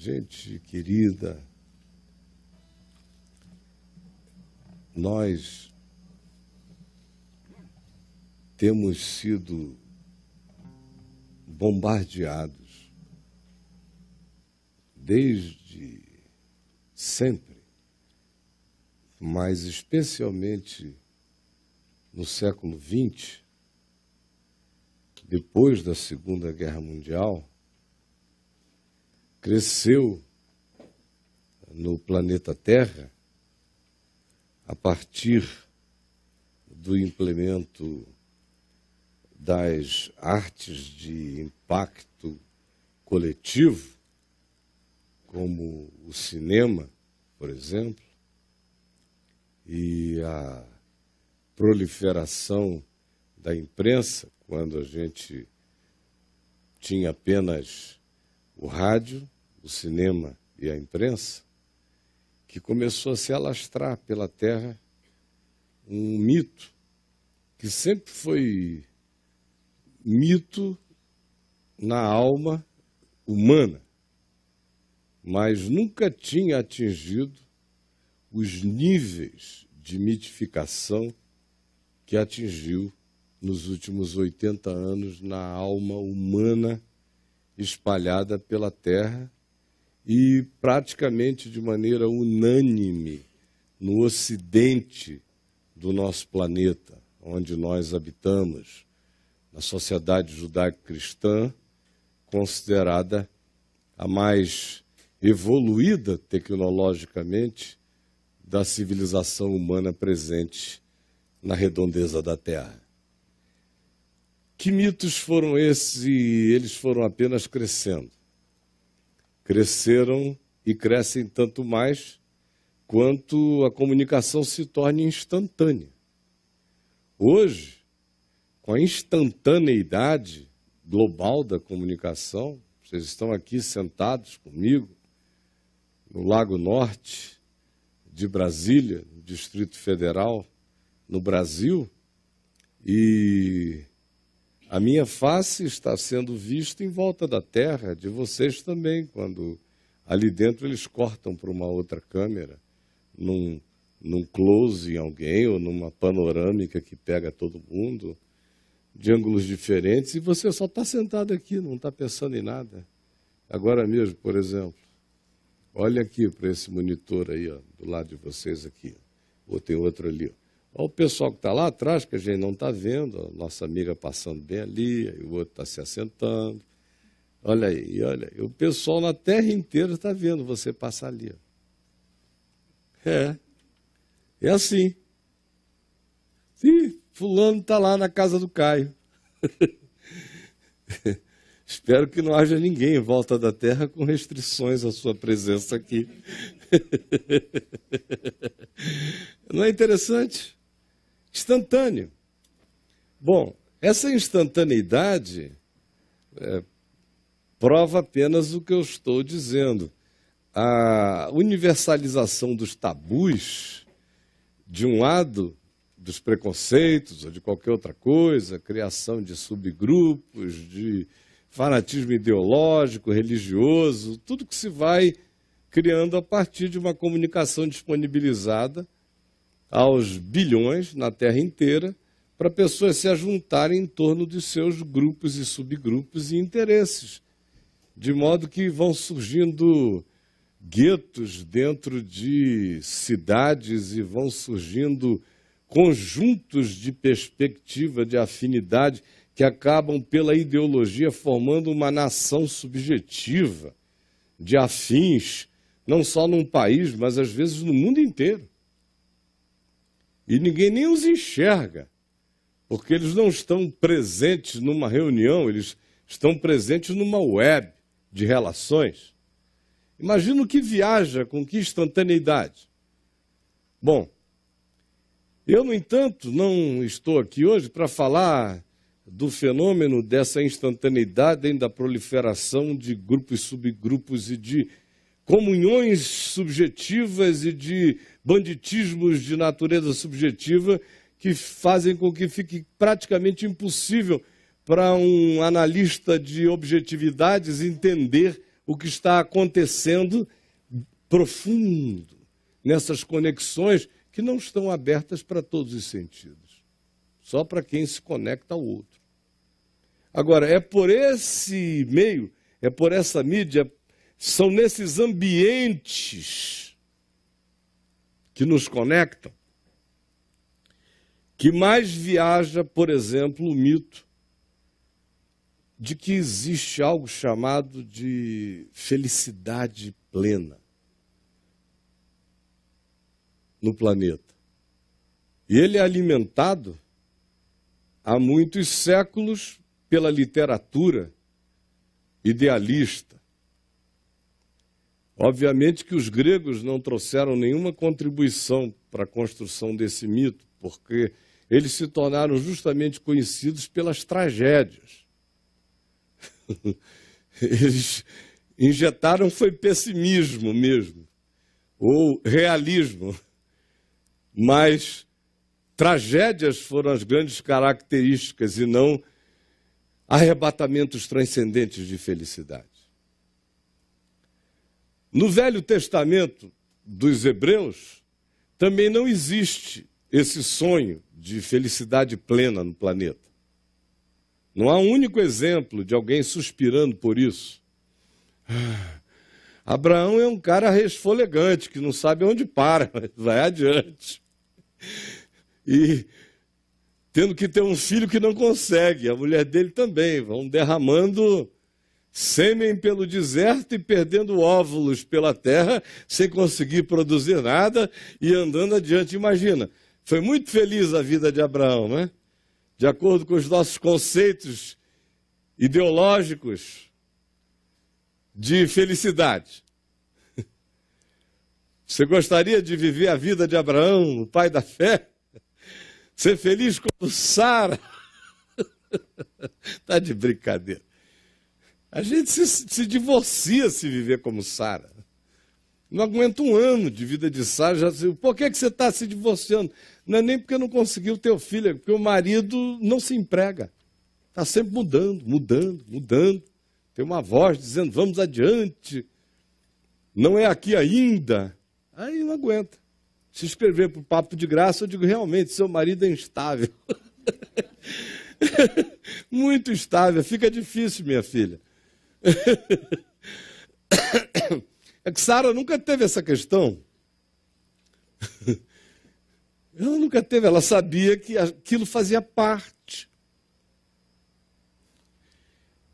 Gente querida, nós temos sido bombardeados desde sempre, mas especialmente no século XX, depois da Segunda Guerra Mundial, cresceu no planeta Terra, a partir do implemento das artes de impacto coletivo, como o cinema, por exemplo, e a proliferação da imprensa, quando a gente tinha apenas o rádio, o cinema e a imprensa, que começou a se alastrar pela terra um mito, que sempre foi mito na alma humana, mas nunca tinha atingido os níveis de mitificação que atingiu nos últimos 80 anos na alma humana espalhada pela Terra e praticamente de maneira unânime no ocidente do nosso planeta, onde nós habitamos, na sociedade judaico-cristã, considerada a mais evoluída tecnologicamente da civilização humana presente na redondeza da Terra. Que mitos foram esses? E eles foram apenas crescendo. Cresceram e crescem tanto mais quanto a comunicação se torna instantânea. Hoje, com a instantaneidade global da comunicação, vocês estão aqui sentados comigo, no Lago Norte de Brasília, no Distrito Federal, no Brasil, e a minha face está sendo vista em volta da Terra, de vocês também, quando ali dentro eles cortam para uma outra câmera, num close em alguém, ou numa panorâmica que pega todo mundo, de ângulos diferentes, e você só está sentado aqui, não está pensando em nada. Agora mesmo, por exemplo, olha aqui para esse monitor aí, ó, do lado de vocês aqui, ou tem outro ali, ó. Olha o pessoal que está lá atrás, que a gente não está vendo, a nossa amiga passando bem ali, e o outro está se assentando. Olha aí, olha aí. O pessoal na terra inteira está vendo você passar ali. Ó. É assim. Ih, fulano está lá na casa do Caio. Espero que não haja ninguém em volta da terra com restrições à sua presença aqui. Não é interessante? Instantâneo. Bom, essa instantaneidade prova apenas o que eu estou dizendo. A universalização dos tabus, de um lado, dos preconceitos ou de qualquer outra coisa, criação de subgrupos, de fanatismo ideológico, religioso, tudo que se vai criando a partir de uma comunicação disponibilizada aos bilhões na Terra inteira, para pessoas se ajuntarem em torno de seus grupos e subgrupos e interesses, de modo que vão surgindo guetos dentro de cidades e vão surgindo conjuntos de perspectiva, de afinidade, que acabam pela ideologia formando uma nação subjetiva de afins, não só num país, mas às vezes no mundo inteiro. E ninguém nem os enxerga, porque eles não estão presentes numa reunião, eles estão presentes numa web de relações. Imagina o que viaja, com que instantaneidade. Bom, eu, no entanto, não estou aqui hoje para falar do fenômeno dessa instantaneidade, da proliferação de grupos, subgrupos e de comunhões subjetivas e de banditismos de natureza subjetiva que fazem com que fique praticamente impossível para um analista de objetividades entender o que está acontecendo profundo nessas conexões que não estão abertas para todos os sentidos, só para quem se conecta ao outro. Agora, é por esse meio, é por essa mídia, são nesses ambientes que nos conectam, que mais viaja, por exemplo, o mito de que existe algo chamado de felicidade plena no planeta. E ele é alimentado há muitos séculos pela literatura idealista. Obviamente que os gregos não trouxeram nenhuma contribuição para a construção desse mito, porque eles se tornaram justamente conhecidos pelas tragédias. Eles injetaram foi pessimismo mesmo, ou realismo, mas tragédias foram as grandes características e não arrebatamentos transcendentes de felicidade. No Velho Testamento dos Hebreus, também não existe esse sonho de felicidade plena no planeta. Não há um único exemplo de alguém suspirando por isso. Abraão é um cara resfolegante, que não sabe onde para, mas vai adiante. E tendo que ter um filho que não consegue, a mulher dele também, vão derramando sêmen pelo deserto e perdendo óvulos pela terra, sem conseguir produzir nada e andando adiante. Imagina, foi muito feliz a vida de Abraão, né? De acordo com os nossos conceitos ideológicos de felicidade. Você gostaria de viver a vida de Abraão, o pai da fé? Ser feliz como Sara? Está de brincadeira. A gente se divorcia se viver como Sara. Não aguenta um ano de vida de Sara. Já disse, por que você está se divorciando? Não é nem porque não conseguiu ter o filho, é porque o marido não se emprega. Está sempre mudando, mudando, mudando. Tem uma voz dizendo, vamos adiante. Não é aqui ainda. Aí não aguenta. Se inscrever para o Papo de Graça, eu digo, realmente, seu marido é instável. Muito instável. Fica difícil, minha filha. É que Sara nunca teve essa questão. Ela nunca teve, ela sabia que aquilo fazia parte.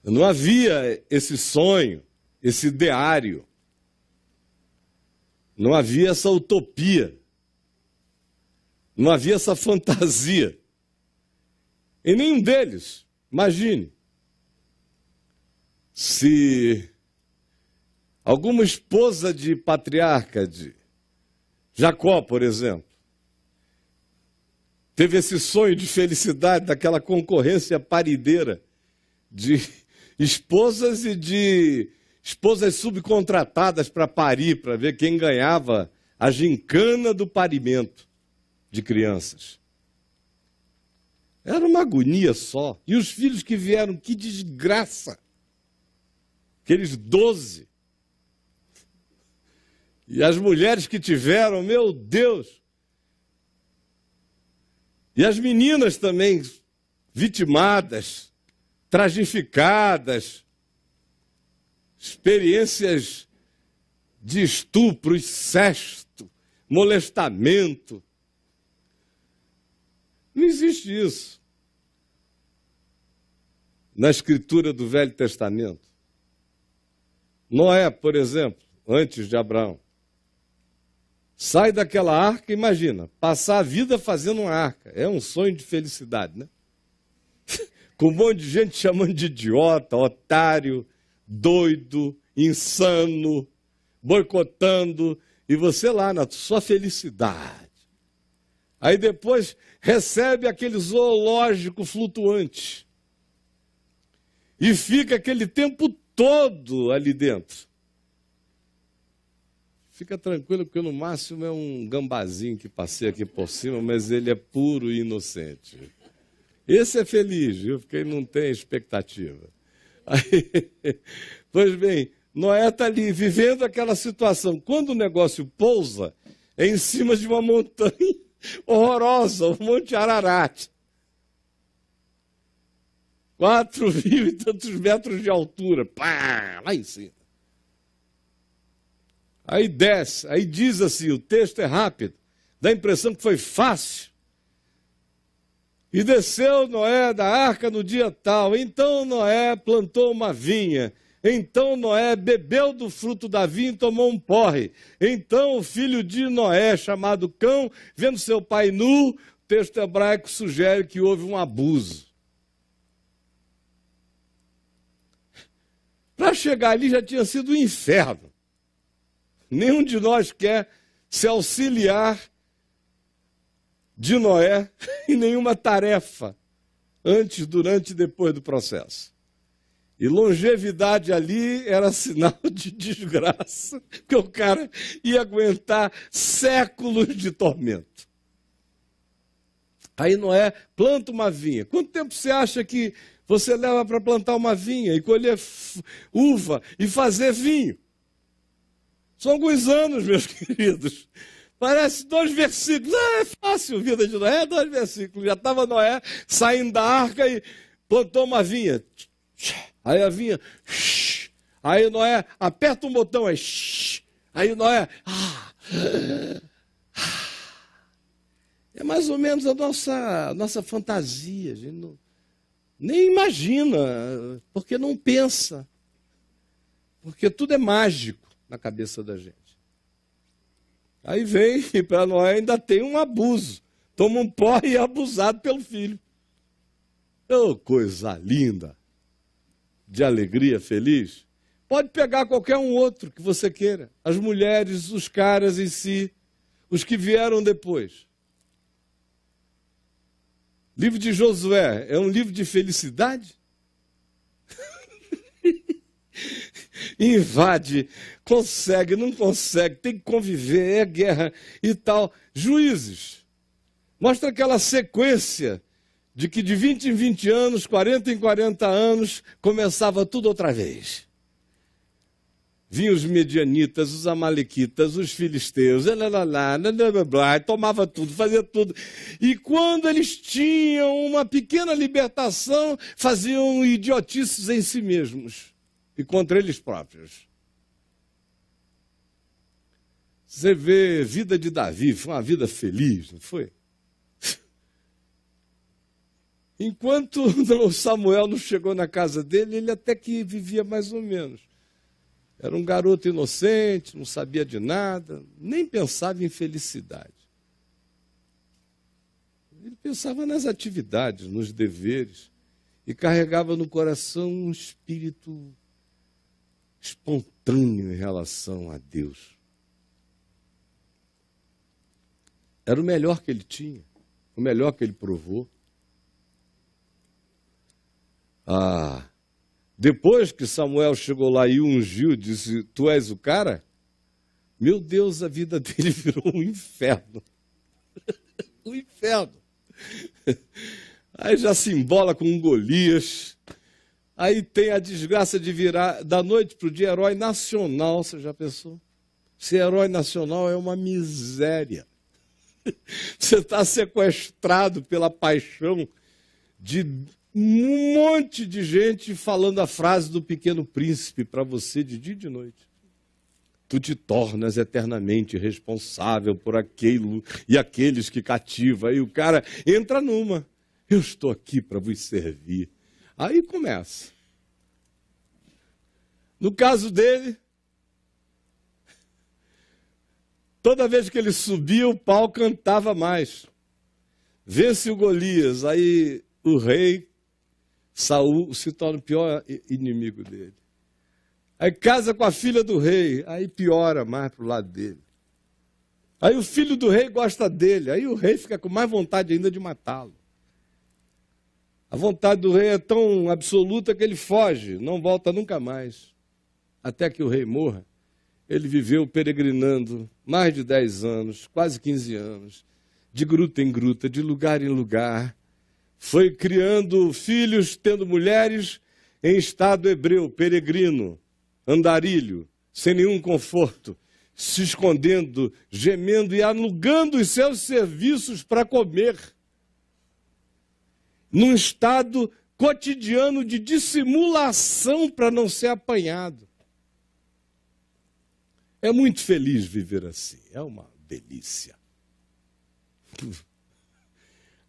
Não havia esse sonho, esse ideário. Não havia essa utopia. Não havia essa fantasia. Em nenhum deles. Imagine. Se alguma esposa de patriarca, de Jacó, por exemplo, teve esse sonho de felicidade, daquela concorrência parideira de esposas e de esposas subcontratadas para parir, para ver quem ganhava a gincana do parimento de crianças. Era uma agonia só. E os filhos que vieram, que desgraça! Aqueles 12. E as mulheres que tiveram, meu Deus! E as meninas também, vitimadas, tragificadas, experiências de estupro, incesto, molestamento. Não existe isso na escritura do Velho Testamento. Noé, por exemplo, antes de Abraão, sai daquela arca, imagina, passar a vida fazendo uma arca. É um sonho de felicidade, né? Com um monte de gente chamando de idiota, otário, doido, insano, boicotando, e você lá na sua felicidade. Aí depois recebe aquele zoológico flutuante. E fica aquele tempo todo ali dentro. Fica tranquilo, porque no máximo é um gambazinho que passei aqui por cima, mas ele é puro e inocente. Esse é feliz, viu? Porque ele não tem expectativa. Aí, pois bem, Noé está ali vivendo aquela situação. Quando o negócio pousa, é em cima de uma montanha horrorosa, o Monte Ararat. 4.000 e tantos metros de altura. Pá, lá em cima. Aí desce, aí diz assim, o texto é rápido, dá a impressão que foi fácil. E desceu Noé da arca no dia tal. Então Noé plantou uma vinha. Então Noé bebeu do fruto da vinha e tomou um porre. Então o filho de Noé, chamado Cão, vendo seu pai nu, o texto hebraico sugere que houve um abuso. Para chegar ali já tinha sido um inferno. Nenhum de nós quer se auxiliar de Noé em nenhuma tarefa, antes, durante e depois do processo. E longevidade ali era sinal de desgraça, porque o cara ia aguentar séculos de tormento. Aí Noé planta uma vinha. Quanto tempo você acha que você leva para plantar uma vinha e colher uva e fazer vinho? São alguns anos, meus queridos. Parece 2 versículos. É fácil, vida de Noé, 2 versículos. Já estava Noé saindo da arca e plantou uma vinha. Aí a vinha. Aí Noé aperta um botão. Aí Noé. É mais ou menos a nossa fantasia. A gente nem imagina, porque não pensa. Porque tudo é mágico na cabeça da gente. Aí vem e para Noé ainda tem um abuso. Toma um porre e é abusado pelo filho. Oh, coisa linda. De alegria, feliz. Pode pegar qualquer um outro que você queira. As mulheres, os caras em si, os que vieram depois. Livro de Josué é um livro de felicidade? Invade, consegue, não consegue, tem que conviver, é guerra e tal. Juízes, mostra aquela sequência de que de 20 em 20 anos, 40 em 40 anos, começava tudo outra vez. Vinham os medianitas, os amalequitas, os filisteus, tomava tudo, fazia tudo. E quando eles tinham uma pequena libertação, faziam idiotices em si mesmos e contra eles próprios. Você vê a vida de Davi, foi uma vida feliz, não foi? Enquanto o Samuel não chegou na casa dele, ele até que vivia mais ou menos. Era um garoto inocente, não sabia de nada, nem pensava em felicidade. Ele pensava nas atividades, nos deveres, e carregava no coração um espírito espontâneo em relação a Deus. Era o melhor que ele tinha, o melhor que ele provou. Depois que Samuel chegou lá e o ungiu, disse, tu és o cara? Meu Deus, a vida dele virou um inferno. Um inferno. Aí já se embola com um Golias. Aí tem a desgraça de virar da noite para o dia herói nacional. Você já pensou? Ser herói nacional é uma miséria. Você está sequestrado pela paixão de um monte de gente falando a frase do Pequeno Príncipe para você de dia e de noite. Tu te tornas eternamente responsável por aquilo e aqueles que cativa. Aí o cara entra numa. Eu estou aqui para vos servir. Aí começa. No caso dele, toda vez que ele subia, o pau cantava mais. Vence o Golias, aí o rei Saul se torna o pior inimigo dele. Aí casa com a filha do rei, aí piora mais para o lado dele. Aí o filho do rei gosta dele, aí o rei fica com mais vontade ainda de matá-lo. A vontade do rei é tão absoluta que ele foge, não volta nunca mais. Até que o rei morra, ele viveu peregrinando mais de 10 anos, quase 15 anos, de gruta em gruta, de lugar em lugar. Foi criando filhos, tendo mulheres em estado hebreu, peregrino. andarilho, sem nenhum conforto, se escondendo, gemendo e alugando os seus serviços para comer, num estado cotidiano de dissimulação para não ser apanhado. É muito feliz viver assim, é uma delícia.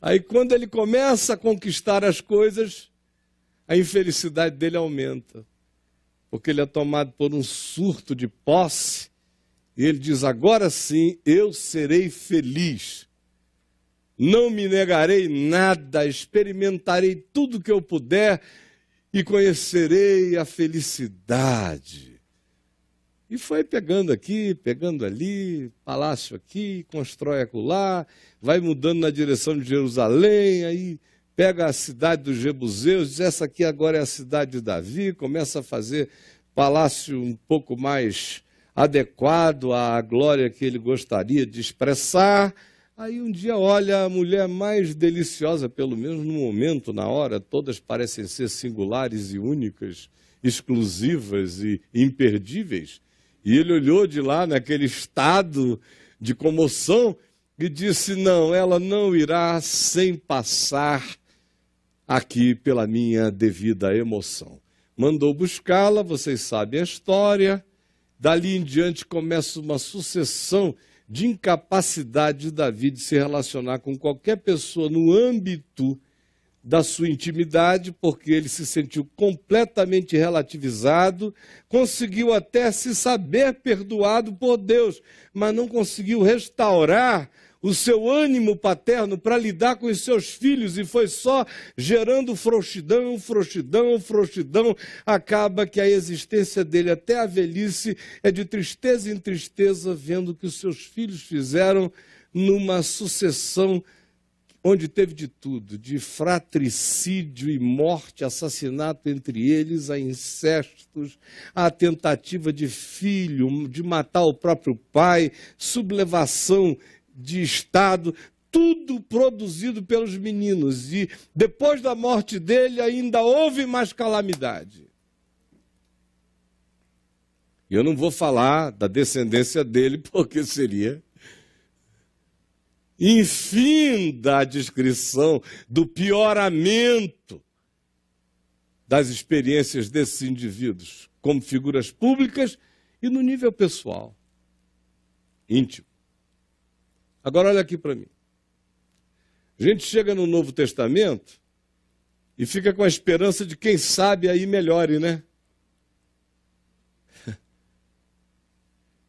Aí quando ele começa a conquistar as coisas, a infelicidade dele aumenta, porque ele é tomado por um surto de posse, e ele diz, agora sim eu serei feliz. Não me negarei nada, experimentarei tudo que eu puder e conhecerei a felicidade. E foi pegando aqui, pegando ali, palácio aqui, constrói acolá, vai mudando na direção de Jerusalém, aí pega a cidade dos Jebuseus, diz, essa aqui agora é a cidade de Davi, começa a fazer palácio um pouco mais adequado à glória que ele gostaria de expressar. Aí um dia olha a mulher mais deliciosa, pelo menos no momento, na hora, todas parecem ser singulares e únicas, exclusivas e imperdíveis. E ele olhou de lá naquele estado de comoção e disse, não, ela não irá sem passar aqui pela minha devida emoção. Mandou buscá-la, vocês sabem a história. Dali em diante começa uma sucessão de incapacidade de Davi de se relacionar com qualquer pessoa no âmbito da sua intimidade, porque ele se sentiu completamente relativizado, conseguiu até se saber perdoado por Deus, mas não conseguiu restaurar o seu ânimo paterno para lidar com os seus filhos, e foi só gerando frouxidão, frouxidão, frouxidão. Acaba que a existência dele até a velhice é de tristeza em tristeza, vendo que os seus filhos fizeram numa sucessão onde teve de tudo, de fratricídio e morte, assassinato entre eles, a incestos, a tentativa de filho, de matar o próprio pai, sublevação de Estado, tudo produzido pelos meninos. E depois da morte dele ainda houve mais calamidade. E eu não vou falar da descendência dele, porque seria infinda a descrição do pioramento das experiências desses indivíduos, como figuras públicas e no nível pessoal, íntimo. Agora olha aqui para mim. A gente chega no Novo Testamento e fica com a esperança de quem sabe aí melhore, né?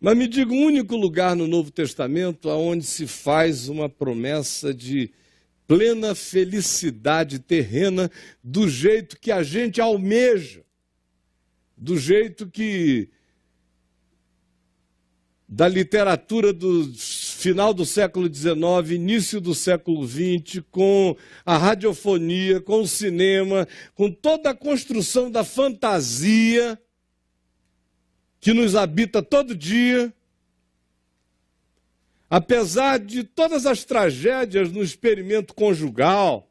Mas me diga um único lugar no Novo Testamento onde se faz uma promessa de plena felicidade terrena do jeito que a gente almeja, do jeito que da literatura do final do século XIX, início do século XX, com a radiofonia, com o cinema, com toda a construção da fantasia que nos habita todo dia, apesar de todas as tragédias no experimento conjugal,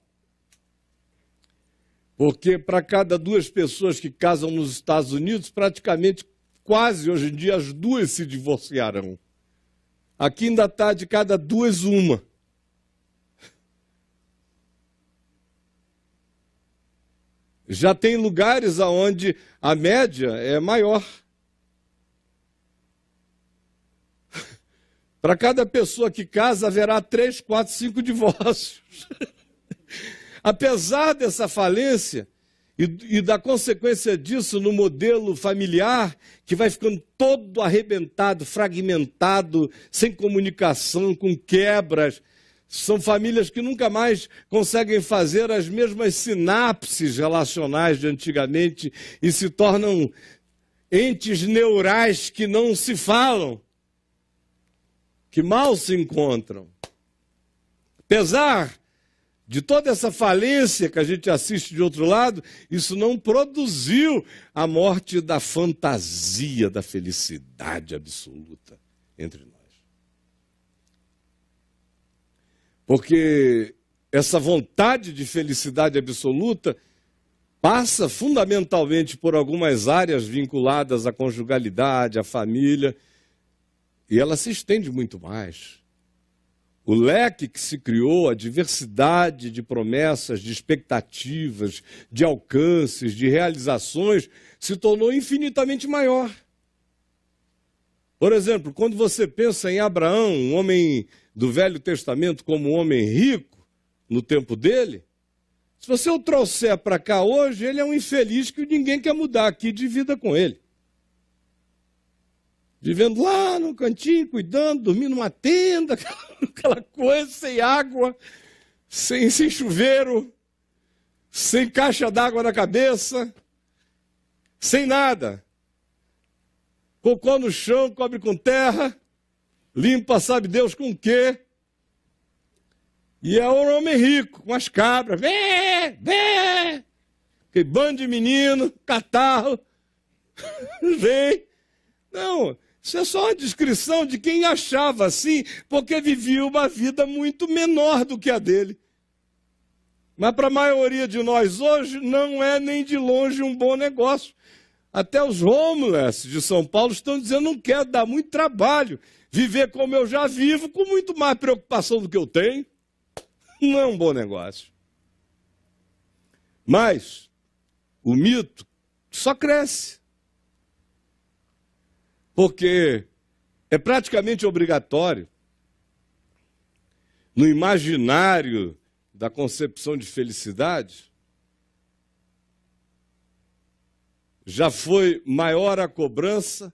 porque para cada 2 pessoas que casam nos Estados Unidos, praticamente quase hoje em dia as 2 se divorciarão. Aqui ainda está de cada 2, 1. Já tem lugares onde a média é maior. Para cada pessoa que casa, haverá 3, 4, 5 divórcios. Apesar dessa falência e da consequência disso no modelo familiar, que vai ficando todo arrebentado, fragmentado, sem comunicação, com quebras, são famílias que nunca mais conseguem fazer as mesmas sinapses relacionais de antigamente e se tornam entes neurais que não se falam, que mal se encontram. Apesar de toda essa falência que a gente assiste de outro lado, isso não produziu a morte da fantasia, da felicidade absoluta entre nós. Porque essa vontade de felicidade absoluta passa fundamentalmente por algumas áreas vinculadas à conjugalidade, à família, e ela se estende muito mais. O leque que se criou, a diversidade de promessas, de expectativas, de alcances, de realizações, se tornou infinitamente maior. Por exemplo, quando você pensa em Abraão, um homem do Velho Testamento como um homem rico, no tempo dele, se você o trouxer para cá hoje, ele é um infeliz que ninguém quer mudar aqui de vida com ele. Vivendo lá no cantinho, cuidando, dormindo numa tenda, aquela coisa, sem água, sem chuveiro, sem caixa d'água na cabeça, sem nada. Cocô no chão, cobre com terra, limpa sabe Deus com o quê. E é um homem rico, com as cabras, que bando de menino, catarro, vem. Não, isso é só uma descrição de quem achava assim, porque vivia uma vida muito menor do que a dele. Mas para a maioria de nós hoje, não é nem de longe um bom negócio. Até os homeless de São Paulo estão dizendo, não quero dar muito trabalho, viver como eu já vivo, com muito mais preocupação do que eu tenho. Não é um bom negócio. Mas o mito só cresce. Porque é praticamente obrigatório, no imaginário da concepção de felicidade, já foi maior a cobrança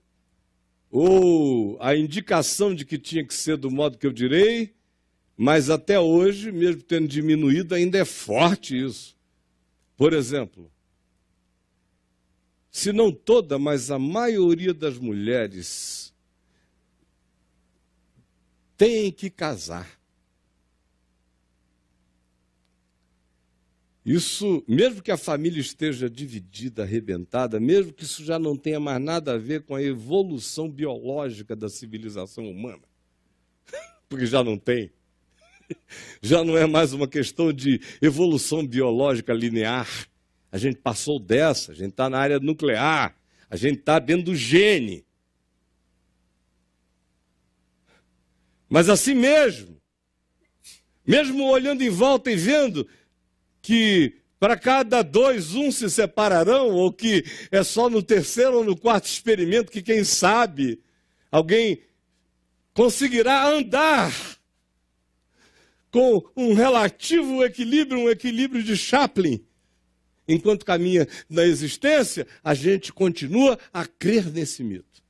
ou a indicação de que tinha que ser do modo que eu direi, mas até hoje, mesmo tendo diminuído, ainda é forte isso. Por exemplo, se não toda, mas a maioria das mulheres tem que casar. Isso, mesmo que a família esteja dividida, arrebentada, mesmo que isso já não tenha mais nada a ver com a evolução biológica da civilização humana, porque já não tem. Já não é mais uma questão de evolução biológica linear. A gente passou dessa, a gente está na área nuclear, a gente está dentro do gene. Mas assim mesmo olhando em volta e vendo que para cada dois, um se separarão, ou que é só no terceiro ou no quarto experimento que, quem sabe, alguém conseguirá andar com um relativo equilíbrio, um equilíbrio de Chaplin, enquanto caminha na existência, a gente continua a crer nesse mito.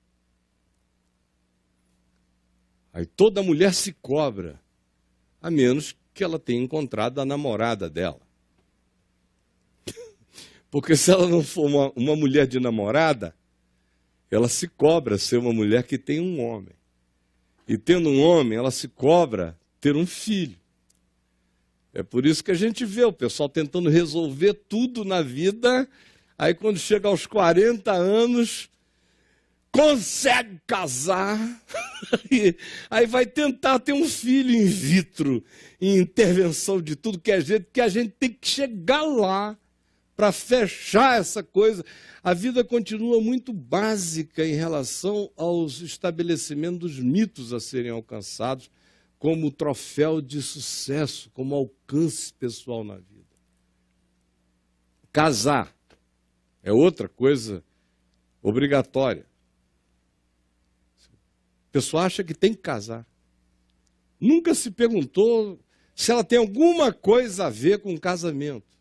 Aí toda mulher se cobra, a menos que ela tenha encontrado a namorada dela. Porque se ela não for uma mulher de namorada, ela se cobra ser uma mulher que tem um homem. E tendo um homem, ela se cobra ter um filho. É por isso que a gente vê o pessoal tentando resolver tudo na vida, aí quando chega aos 40 anos, consegue casar, aí vai tentar ter um filho in vitro, em intervenção de tudo que a gente tem que chegar lá para fechar essa coisa. A vida continua muito básica em relação aos estabelecimentos dos mitos a serem alcançados, como troféu de sucesso, como alcance pessoal na vida. Casar é outra coisa obrigatória. A pessoa acha que tem que casar. Nunca se perguntou se ela tem alguma coisa a ver com casamento,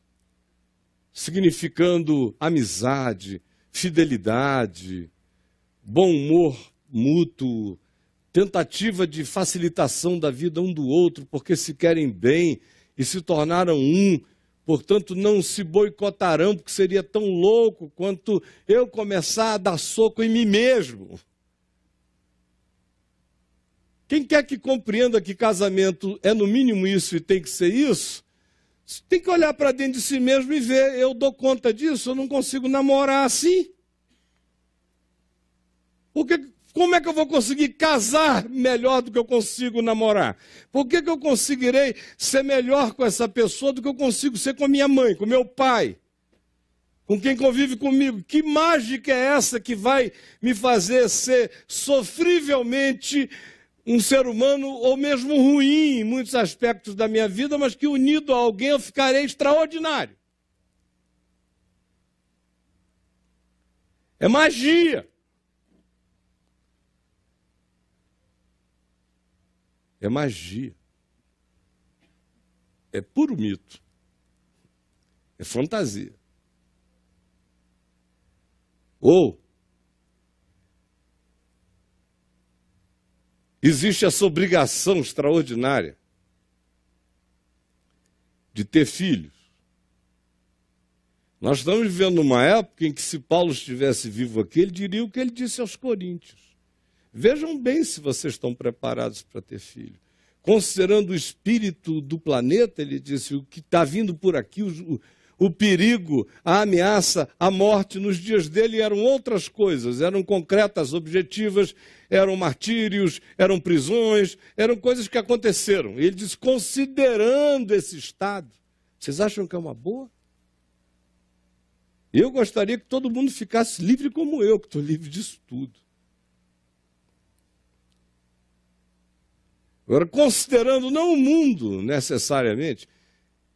significando amizade, fidelidade, bom humor mútuo, tentativa de facilitação da vida um do outro, porque se querem bem e se tornaram um, portanto não se boicotarão, porque seria tão louco quanto eu começar a dar soco em mim mesmo. Quem quer que compreenda que casamento é no mínimo isso e tem que ser isso, tem que olhar para dentro de si mesmo e ver, eu dou conta disso, eu não consigo namorar assim. Porque como é que eu vou conseguir casar melhor do que eu consigo namorar? Por que eu conseguirei ser melhor com essa pessoa do que eu consigo ser com a minha mãe, com meu pai? com quem convive comigo. Que mágica é essa que vai me fazer ser sofrivelmente um ser humano, ou mesmo ruim em muitos aspectos da minha vida, mas que unido a alguém eu ficarei extraordinário? É magia. É magia. É puro mito. É fantasia. Ou existe essa obrigação extraordinária de ter filhos. Nós estamos vivendo numa época em que, se Paulo estivesse vivo aqui, ele diria o que ele disse aos Coríntios. Vejam bem se vocês estão preparados para ter filho. Considerando o espírito do planeta, ele disse, o que está vindo por aqui, o perigo, a ameaça, a morte nos dias dele eram outras coisas, eram concretas, objetivas, eram martírios, eram prisões, eram coisas que aconteceram. E ele diz, considerando esse estado, vocês acham que é uma boa? Eu gostaria que todo mundo ficasse livre como eu, que estou livre disso tudo. Agora, considerando não o mundo necessariamente,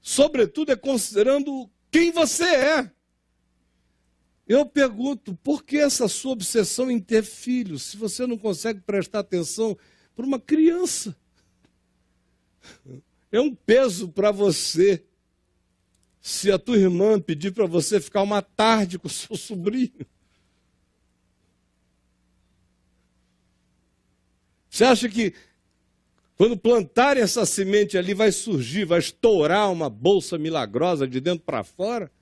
sobretudo é considerando quem você é. Eu pergunto, por que essa sua obsessão em ter filhos, se você não consegue prestar atenção para uma criança? É um peso para você. Se a tua irmã pedir para você ficar uma tarde com o seu sobrinho. Você acha que quando plantarem essa semente ali vai surgir, vai estourar uma bolsa milagrosa de dentro para fora?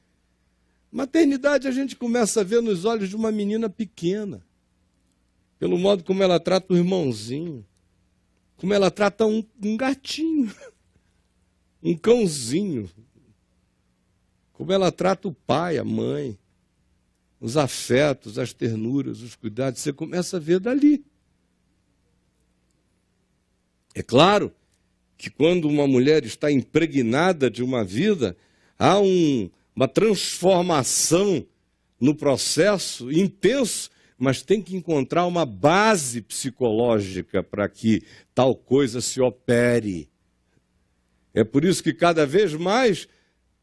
Maternidade a gente começa a ver nos olhos de uma menina pequena. Pelo modo como ela trata o irmãozinho. Como ela trata um gatinho. Um cãozinho. Como ela trata o pai, a mãe, os afetos, as ternuras, os cuidados, você começa a ver dali. É claro que quando uma mulher está impregnada de uma vida, há uma transformação no processo intenso, mas tem que encontrar uma base psicológica para que tal coisa se opere. É por isso que cada vez mais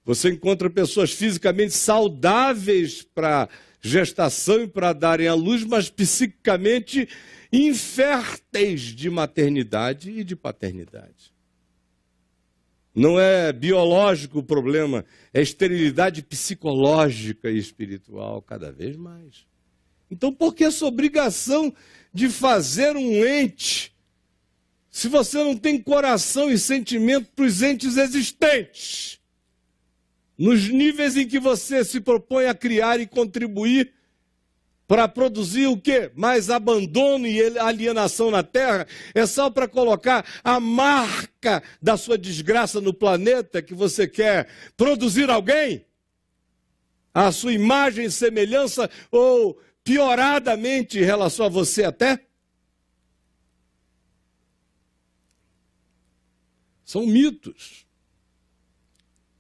você encontra pessoas fisicamente saudáveis para gestação e para darem à luz, mas psiquicamente inférteis de maternidade e de paternidade. Não é biológico o problema, é esterilidade psicológica e espiritual cada vez mais. Então, por que essa obrigação de fazer um ente, se você não tem coração e sentimento para os entes existentes? Nos níveis em que você se propõe a criar e contribuir para produzir o quê? Mais abandono e alienação na Terra? É só para colocar a marca da sua desgraça no planeta que você quer produzir alguém? A sua imagem e semelhança ou pioradamente em relação a você até? São mitos.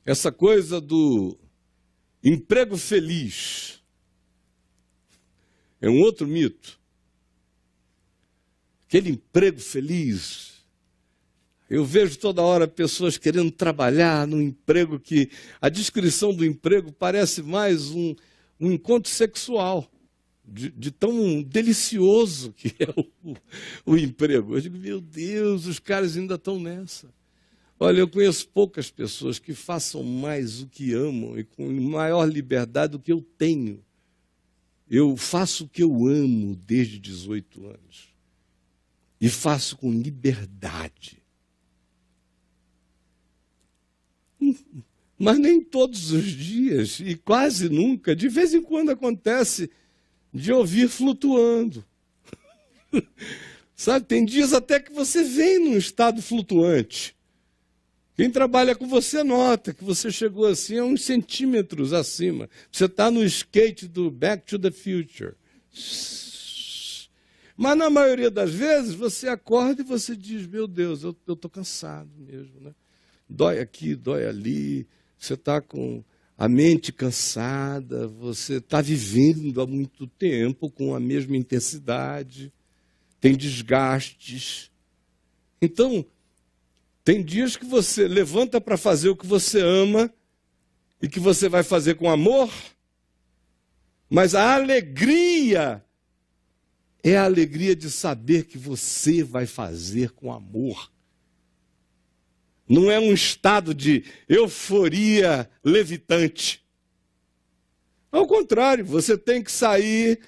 Essa coisa do emprego feliz é um outro mito. Aquele emprego feliz. Eu vejo toda hora pessoas querendo trabalhar num emprego que a descrição do emprego parece mais um encontro sexual, de tão delicioso que é o emprego. Eu digo, meu Deus, os caras ainda estão nessa. Olha, eu conheço poucas pessoas que façam mais o que amam e com maior liberdade do que eu tenho. Eu faço o que eu amo desde 18 anos. E faço com liberdade. Mas nem todos os dias, e quase nunca, de vez em quando acontece de ouvir flutuando. Sabe, tem dias até que você vem num estado flutuante. Quem trabalha com você nota que você chegou assim a uns centímetros acima. Você está no skate do Back to the Future. Mas na maioria das vezes você acorda e você diz, meu Deus, eu estou cansado mesmo, né? Dói aqui, dói ali. Você está com a mente cansada, você está vivendo há muito tempo com a mesma intensidade, tem desgastes. Então, tem dias que você levanta para fazer o que você ama e que você vai fazer com amor, mas a alegria é a alegria de saber que você vai fazer com amor. Não é um estado de euforia levitante. Ao contrário, você tem que sair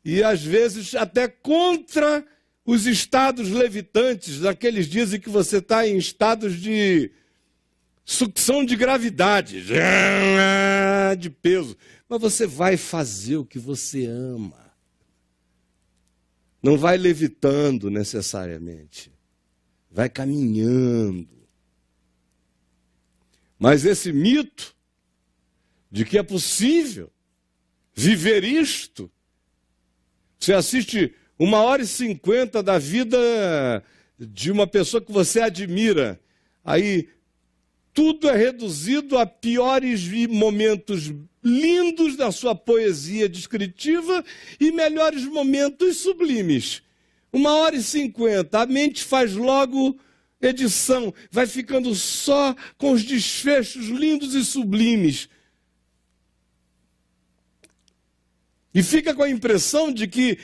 e às vezes até contra os estados levitantes, daqueles dias em que você está em estados de sucção de gravidade, de peso. Mas você vai fazer o que você ama. Não vai levitando necessariamente. Vai caminhando. Mas esse mito de que é possível viver isto, você assiste 1h50 da vida de uma pessoa que você admira, aí tudo é reduzido a piores momentos lindos da sua poesia descritiva e melhores momentos sublimes. 1h50, a mente faz logo edição, vai ficando só com os desfechos lindos e sublimes. E fica com a impressão de que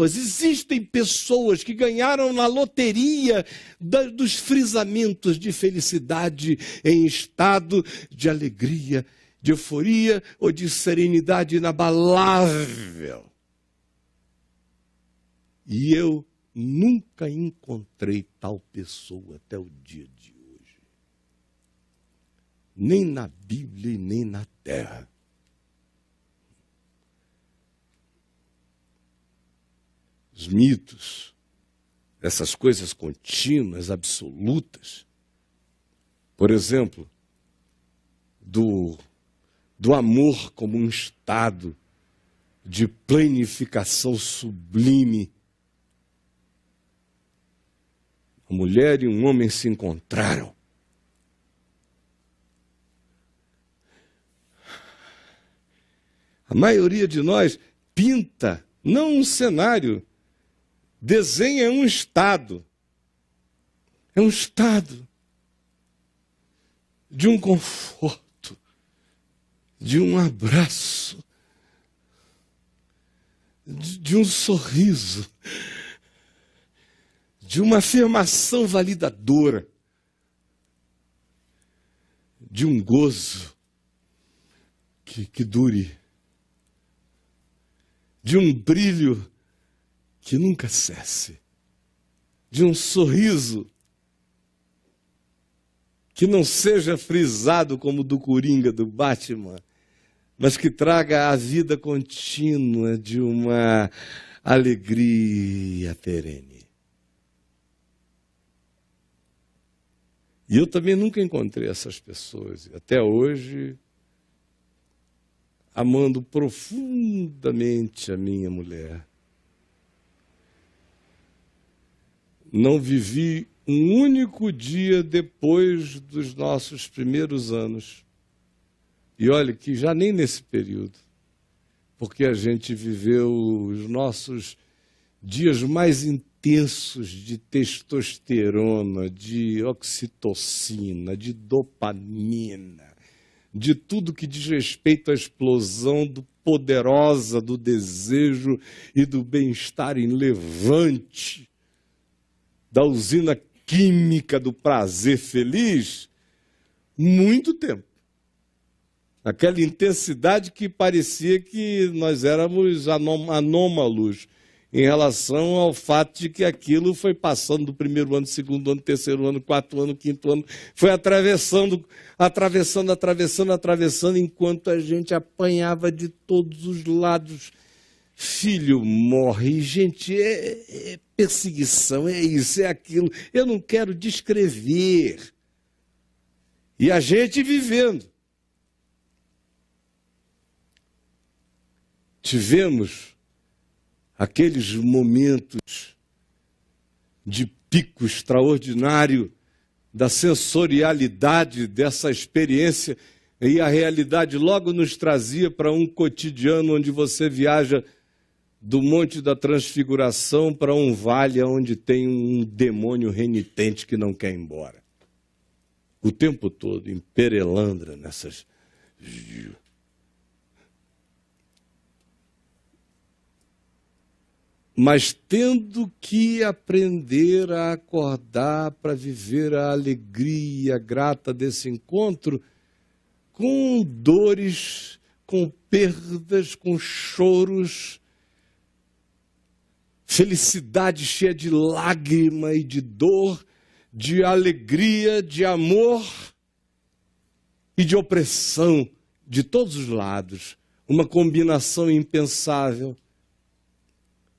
existem pessoas que ganharam na loteria dos frisamentos de felicidade em estado de alegria, de euforia ou de serenidade inabalável. E eu nunca encontrei tal pessoa até o dia de hoje. Nem na Bíblia e nem na terra. Os mitos, essas coisas contínuas, absolutas. Por exemplo, do amor como um estado de planificação sublime. Uma mulher e um homem se encontraram. A maioria de nós pinta, não um cenário, desenha um estado. É um estado de um conforto, de um abraço, de um sorriso, de uma afirmação validadora, de um gozo que dure, de um brilho que nunca cesse, de um sorriso que não seja frisado como o do Coringa, do Batman, mas que traga a vida contínua de uma alegria perene. E eu também nunca encontrei essas pessoas, até hoje, amando profundamente a minha mulher. Não vivi um único dia depois dos nossos primeiros anos. E olha que já nem nesse período, porque a gente viveu os nossos dias mais intensos de testosterona, de oxitocina, de dopamina, de tudo que diz respeito à explosão poderosa do desejo e do bem-estar em levante, da usina química do prazer feliz, muito tempo. Aquela intensidade que parecia que nós éramos anômalos em relação ao fato de que aquilo foi passando do primeiro ano, segundo ano, terceiro ano, quarto ano, quinto ano, foi atravessando, enquanto a gente apanhava de todos os lados. Filho morre, gente, é perseguição, é isso, é aquilo. Eu não quero descrever. E a gente vivendo. Tivemos aqueles momentos de pico extraordinário da sensorialidade dessa experiência E a realidade logo nos trazia para um cotidiano onde você viaja do Monte da Transfiguração para um vale onde tem um demônio renitente que não quer ir embora. O tempo todo, em Perelandra, nessas... Mas tendo que aprender a acordar para viver a alegria grata desse encontro, com dores, com perdas, com choros, felicidade cheia de lágrima e de dor, de alegria, de amor e de opressão de todos os lados. Uma combinação impensável,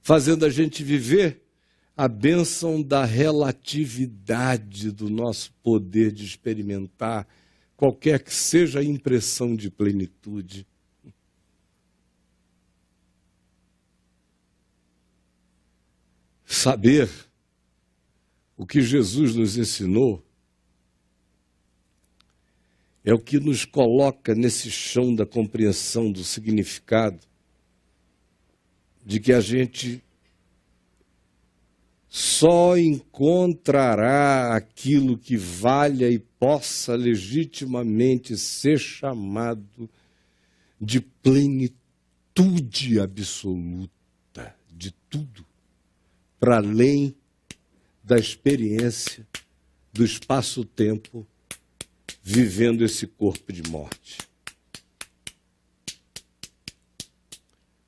fazendo a gente viver a bênção da relatividade do nosso poder de experimentar qualquer que seja a impressão de plenitude. Saber o que Jesus nos ensinou é o que nos coloca nesse chão da compreensão do significado de que a gente só encontrará aquilo que valha e possa legitimamente ser chamado de plenitude absoluta de tudo, para além da experiência do espaço-tempo vivendo esse corpo de morte.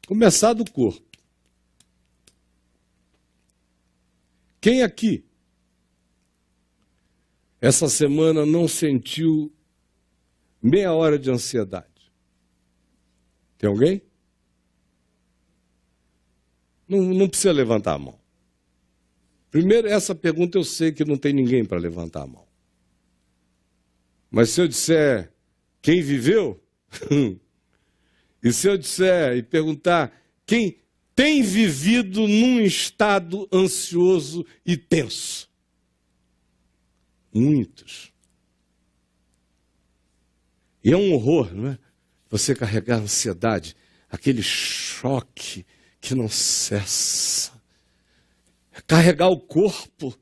Começar do corpo. Quem aqui, essa semana, não sentiu meia hora de ansiedade? Tem alguém? Não precisa levantar a mão. Primeiro, essa pergunta eu sei que não tem ninguém para levantar a mão. Mas se eu disser quem viveu, e se eu disser e perguntar quem tem vivido num estado ansioso e tenso? Muitos. E é um horror, não é? Você carregar a ansiedade, aquele choque que não cessa. Carregar o corpo,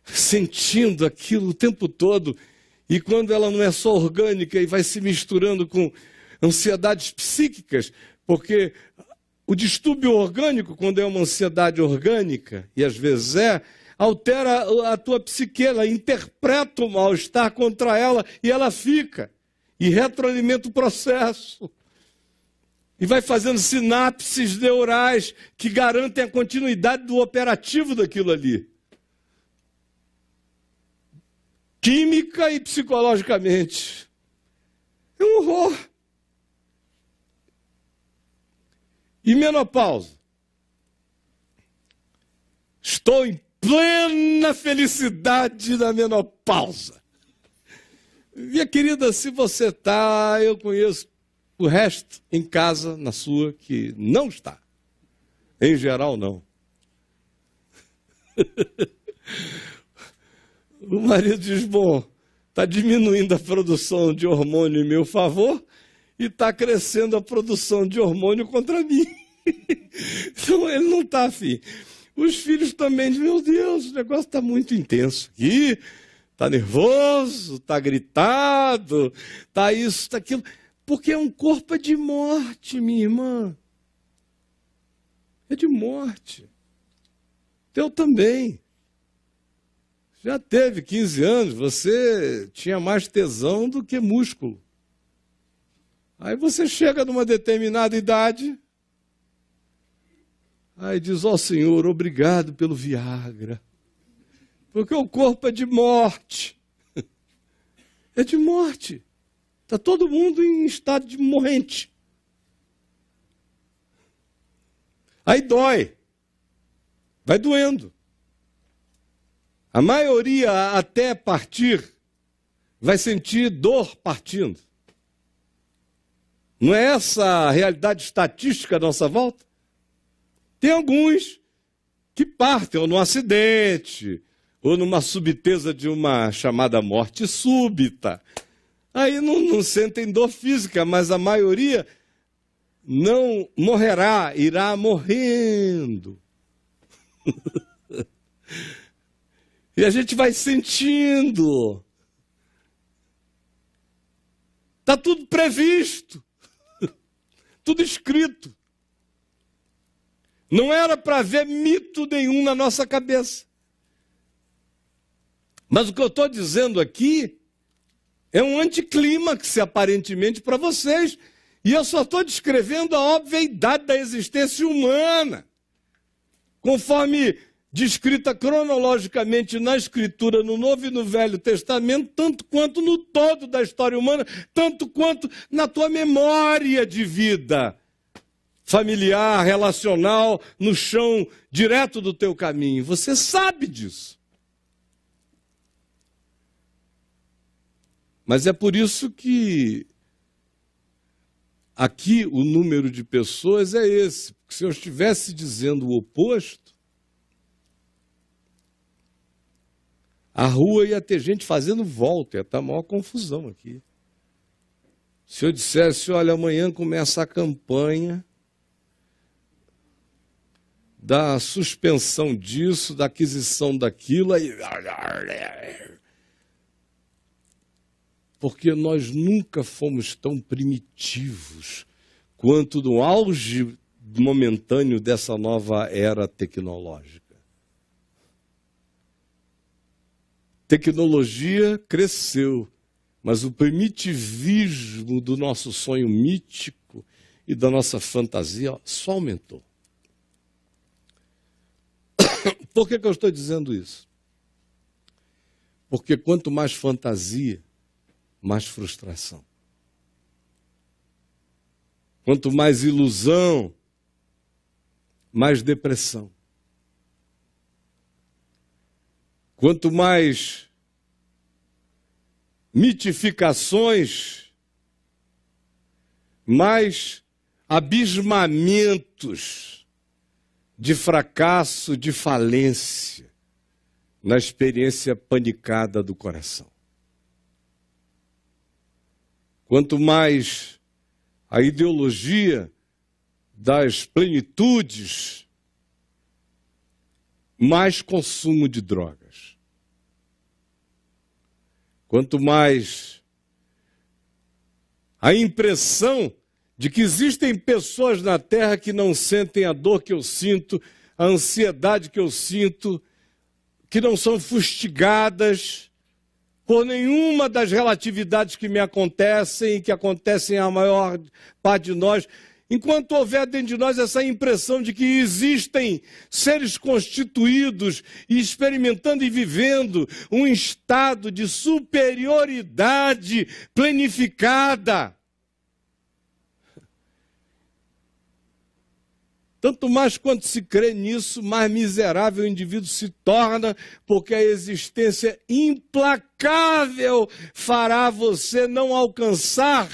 sentindo aquilo o tempo todo, e quando ela não é só orgânica e vai se misturando com ansiedades psíquicas, porque o distúrbio orgânico, quando é uma ansiedade orgânica, e às vezes altera a tua psique, ela interpreta o mal-estar contra ela e ela fica, e retroalimenta o processo. E vai fazendo sinapses neurais que garantem a continuidade do operativo daquilo ali. Química e psicologicamente. É um horror. E menopausa? Estou em plena felicidade na menopausa. Minha querida, se você está, eu conheço o resto em casa, na sua, que não está. Em geral, não. O marido diz, bom, está diminuindo a produção de hormônio em meu favor e está crescendo a produção de hormônio contra mim. Então ele não está afim. Os filhos também dizem, meu Deus, o negócio está muito intenso aqui, está nervoso, está gritado, está isso, está aquilo. Porque é um corpo de morte, minha irmã. É de morte. Teu também. Já teve 15 anos, você tinha mais tesão do que músculo. Aí você chega numa determinada idade, aí diz, ó Senhor, obrigado pelo Viagra. Porque o corpo é de morte. É de morte. Está todo mundo em estado de morrente. Aí dói. Vai doendo. A maioria, até partir, vai sentir dor partindo. Não é essa a realidade estatística da nossa volta? Tem alguns que partem ou num acidente, ou numa subtesa de uma chamada morte súbita. Aí não sentem dor física, mas a maioria não morrerá, irá morrendo. E a gente vai sentindo. Está tudo previsto, tudo escrito. Não era para haver mito nenhum na nossa cabeça. Mas o que eu estou dizendo aqui é um anticlímax, aparentemente, para vocês. E eu só estou descrevendo a obviedade da existência humana. Conforme descrita cronologicamente na Escritura, no Novo e no Velho Testamento, tanto quanto no todo da história humana, tanto quanto na tua memória de vida familiar, relacional, no chão direto do teu caminho. Você sabe disso. Mas é por isso que aqui o número de pessoas é esse. Porque se eu estivesse dizendo o oposto, a rua ia ter gente fazendo volta, ia estar a maior confusão aqui. Se eu dissesse, olha, amanhã começa a campanha da suspensão disso, da aquisição daquilo, aí... Porque nós nunca fomos tão primitivos quanto no auge momentâneo dessa nova era tecnológica. Tecnologia cresceu, mas o primitivismo do nosso sonho mítico e da nossa fantasia só aumentou. Por que eu estou dizendo isso? Porque quanto mais fantasia, mais frustração. Quanto mais ilusão, mais depressão. Quanto mais mitificações, mais abismamentos de fracasso, de falência na experiência panicada do coração. Quanto mais a ideologia das plenitudes, mais consumo de drogas. Quanto mais a impressão de que existem pessoas na Terra que não sentem a dor que eu sinto, a ansiedade que eu sinto, que não são fustigadas por nenhuma das relatividades que me acontecem, que acontecem à maior parte de nós, enquanto houver dentro de nós essa impressão de que existem seres constituídos e experimentando e vivendo um estado de superioridade planificada. Tanto mais quanto se crê nisso, mais miserável o indivíduo se torna, porque a existência implacável fará você não alcançar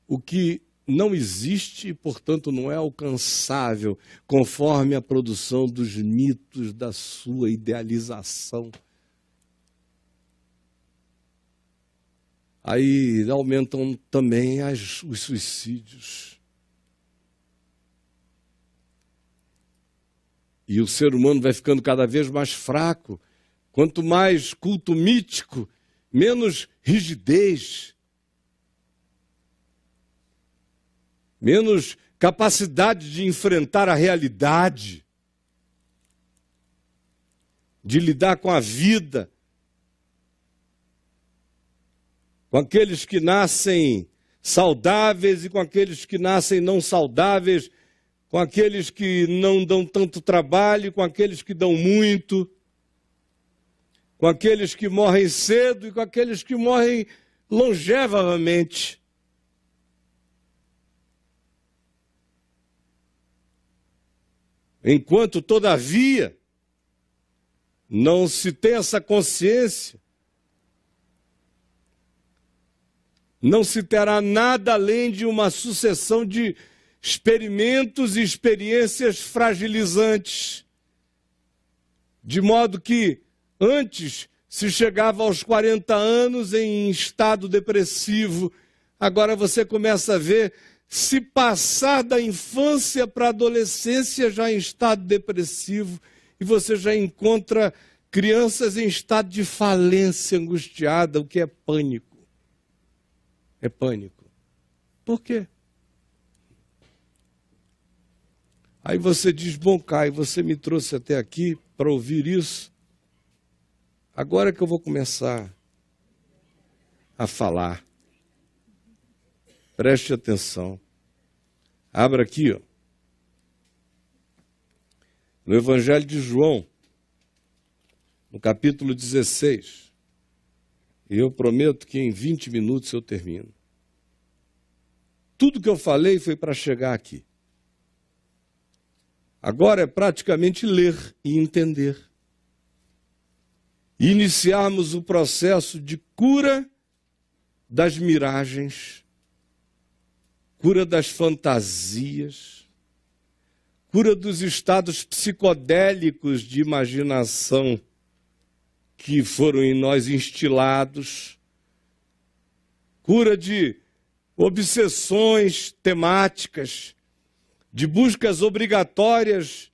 o que não existe e, portanto, não é alcançável, conforme a produção dos mitos da sua idealização. Aí aumentam também os suicídios. E o ser humano vai ficando cada vez mais fraco. Quanto mais culto mítico, menos rigidez, menos capacidade de enfrentar a realidade, de lidar com a vida, com aqueles que nascem saudáveis e com aqueles que nascem não saudáveis, com aqueles que não dão tanto trabalho, com aqueles que dão muito, com aqueles que morrem cedo e com aqueles que morrem longevamente. Enquanto, todavia, não se tem essa consciência, não se terá nada além de uma sucessão de experimentos e experiências fragilizantes, de modo que antes se chegava aos 40 anos em estado depressivo, agora você começa a ver se passar da infância para a adolescência já em estado depressivo, e você já encontra crianças em estado de falência angustiada, o que é pânico. É pânico. Por quê? Aí você diz, bom, Caio, você me trouxe até aqui para ouvir isso. Agora que eu vou começar a falar. Preste atenção. Abra aqui, ó. No Evangelho de João, no capítulo 16. E eu prometo que em 20 minutos eu termino. Tudo que eu falei foi para chegar aqui. Agora é praticamente ler e entender. E iniciarmos o processo de cura das miragens, cura das fantasias, cura dos estados psicodélicos de imaginação que foram em nós instilados, cura de obsessões temáticas, de buscas obrigatórias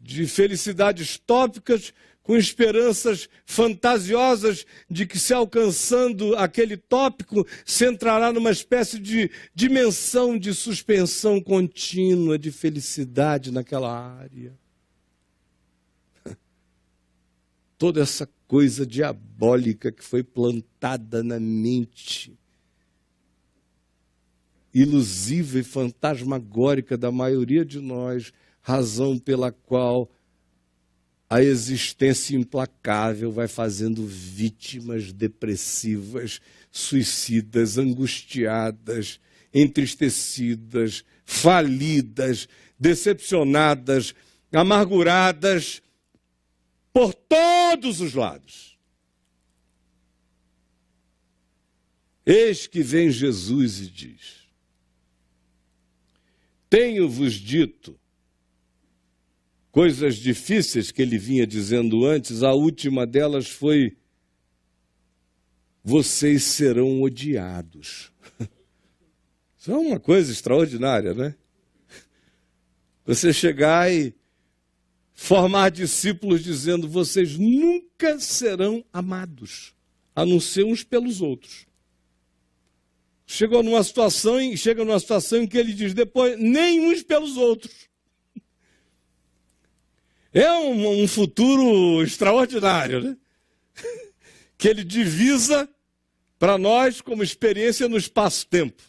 de felicidades tópicas, com esperanças fantasiosas de que, se alcançando aquele tópico, se entrará numa espécie de dimensão de suspensão contínua de felicidade naquela área. Toda essa coisa diabólica que foi plantada na mente ilusiva e fantasmagórica da maioria de nós, razão pela qual a existência implacável vai fazendo vítimas depressivas, suicidas, angustiadas, entristecidas, falidas, decepcionadas, amarguradas, por todos os lados. Eis que vem Jesus e diz: tenho-vos dito coisas difíceis que ele vinha dizendo antes. A última delas foi: vocês serão odiados. Isso é uma coisa extraordinária, né? Você chegar e formar discípulos dizendo: vocês nunca serão amados, a não ser uns pelos outros. Chega numa situação em que ele diz depois: nem uns pelos outros. É um futuro extraordinário, né? Que ele divisa para nós como experiência no espaço-tempo.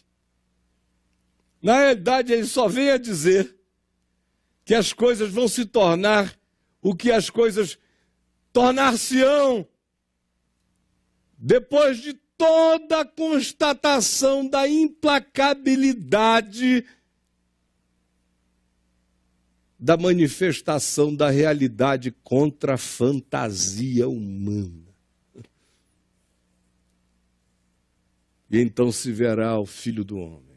Na realidade, ele só vem a dizer que as coisas vão se tornar o que as coisas tornar-se-ão depois de toda a constatação da implacabilidade da manifestação da realidade contra a fantasia humana. E então se verá o Filho do Homem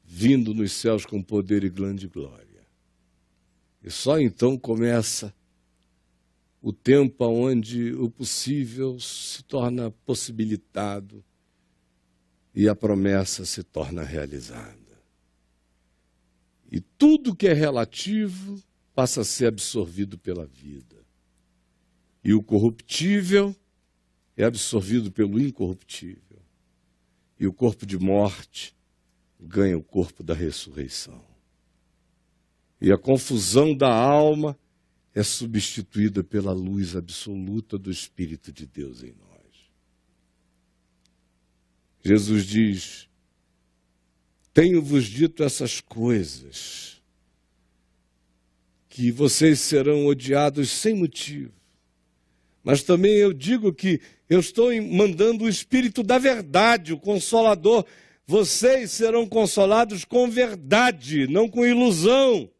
vindo nos céus com poder e grande glória. E só então começa o tempo onde o possível se torna possibilitado e a promessa se torna realizada. E tudo que é relativo passa a ser absorvido pela vida. E o corruptível é absorvido pelo incorruptível. E o corpo de morte ganha o corpo da ressurreição. E a confusão da alma é substituída pela luz absoluta do Espírito de Deus em nós. Jesus diz: tenho-vos dito essas coisas, que vocês serão odiados sem motivo. Mas também eu digo que eu estou mandando o Espírito da verdade, o Consolador. Vocês serão consolados com verdade, não com ilusão.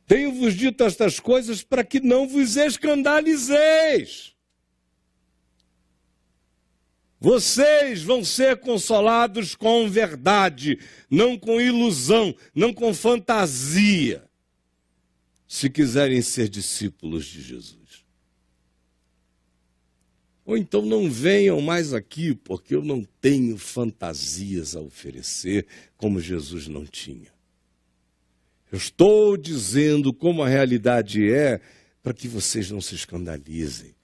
Tenho-vos dito estas coisas para que não vos escandalizeis. Vocês vão ser consolados com verdade, não com ilusão, não com fantasia. se quiserem ser discípulos de Jesus. Ou então não venham mais aqui, porque eu não tenho fantasias a oferecer, como Jesus não tinha. Eu estou dizendo como a realidade é, para que vocês não se escandalizem,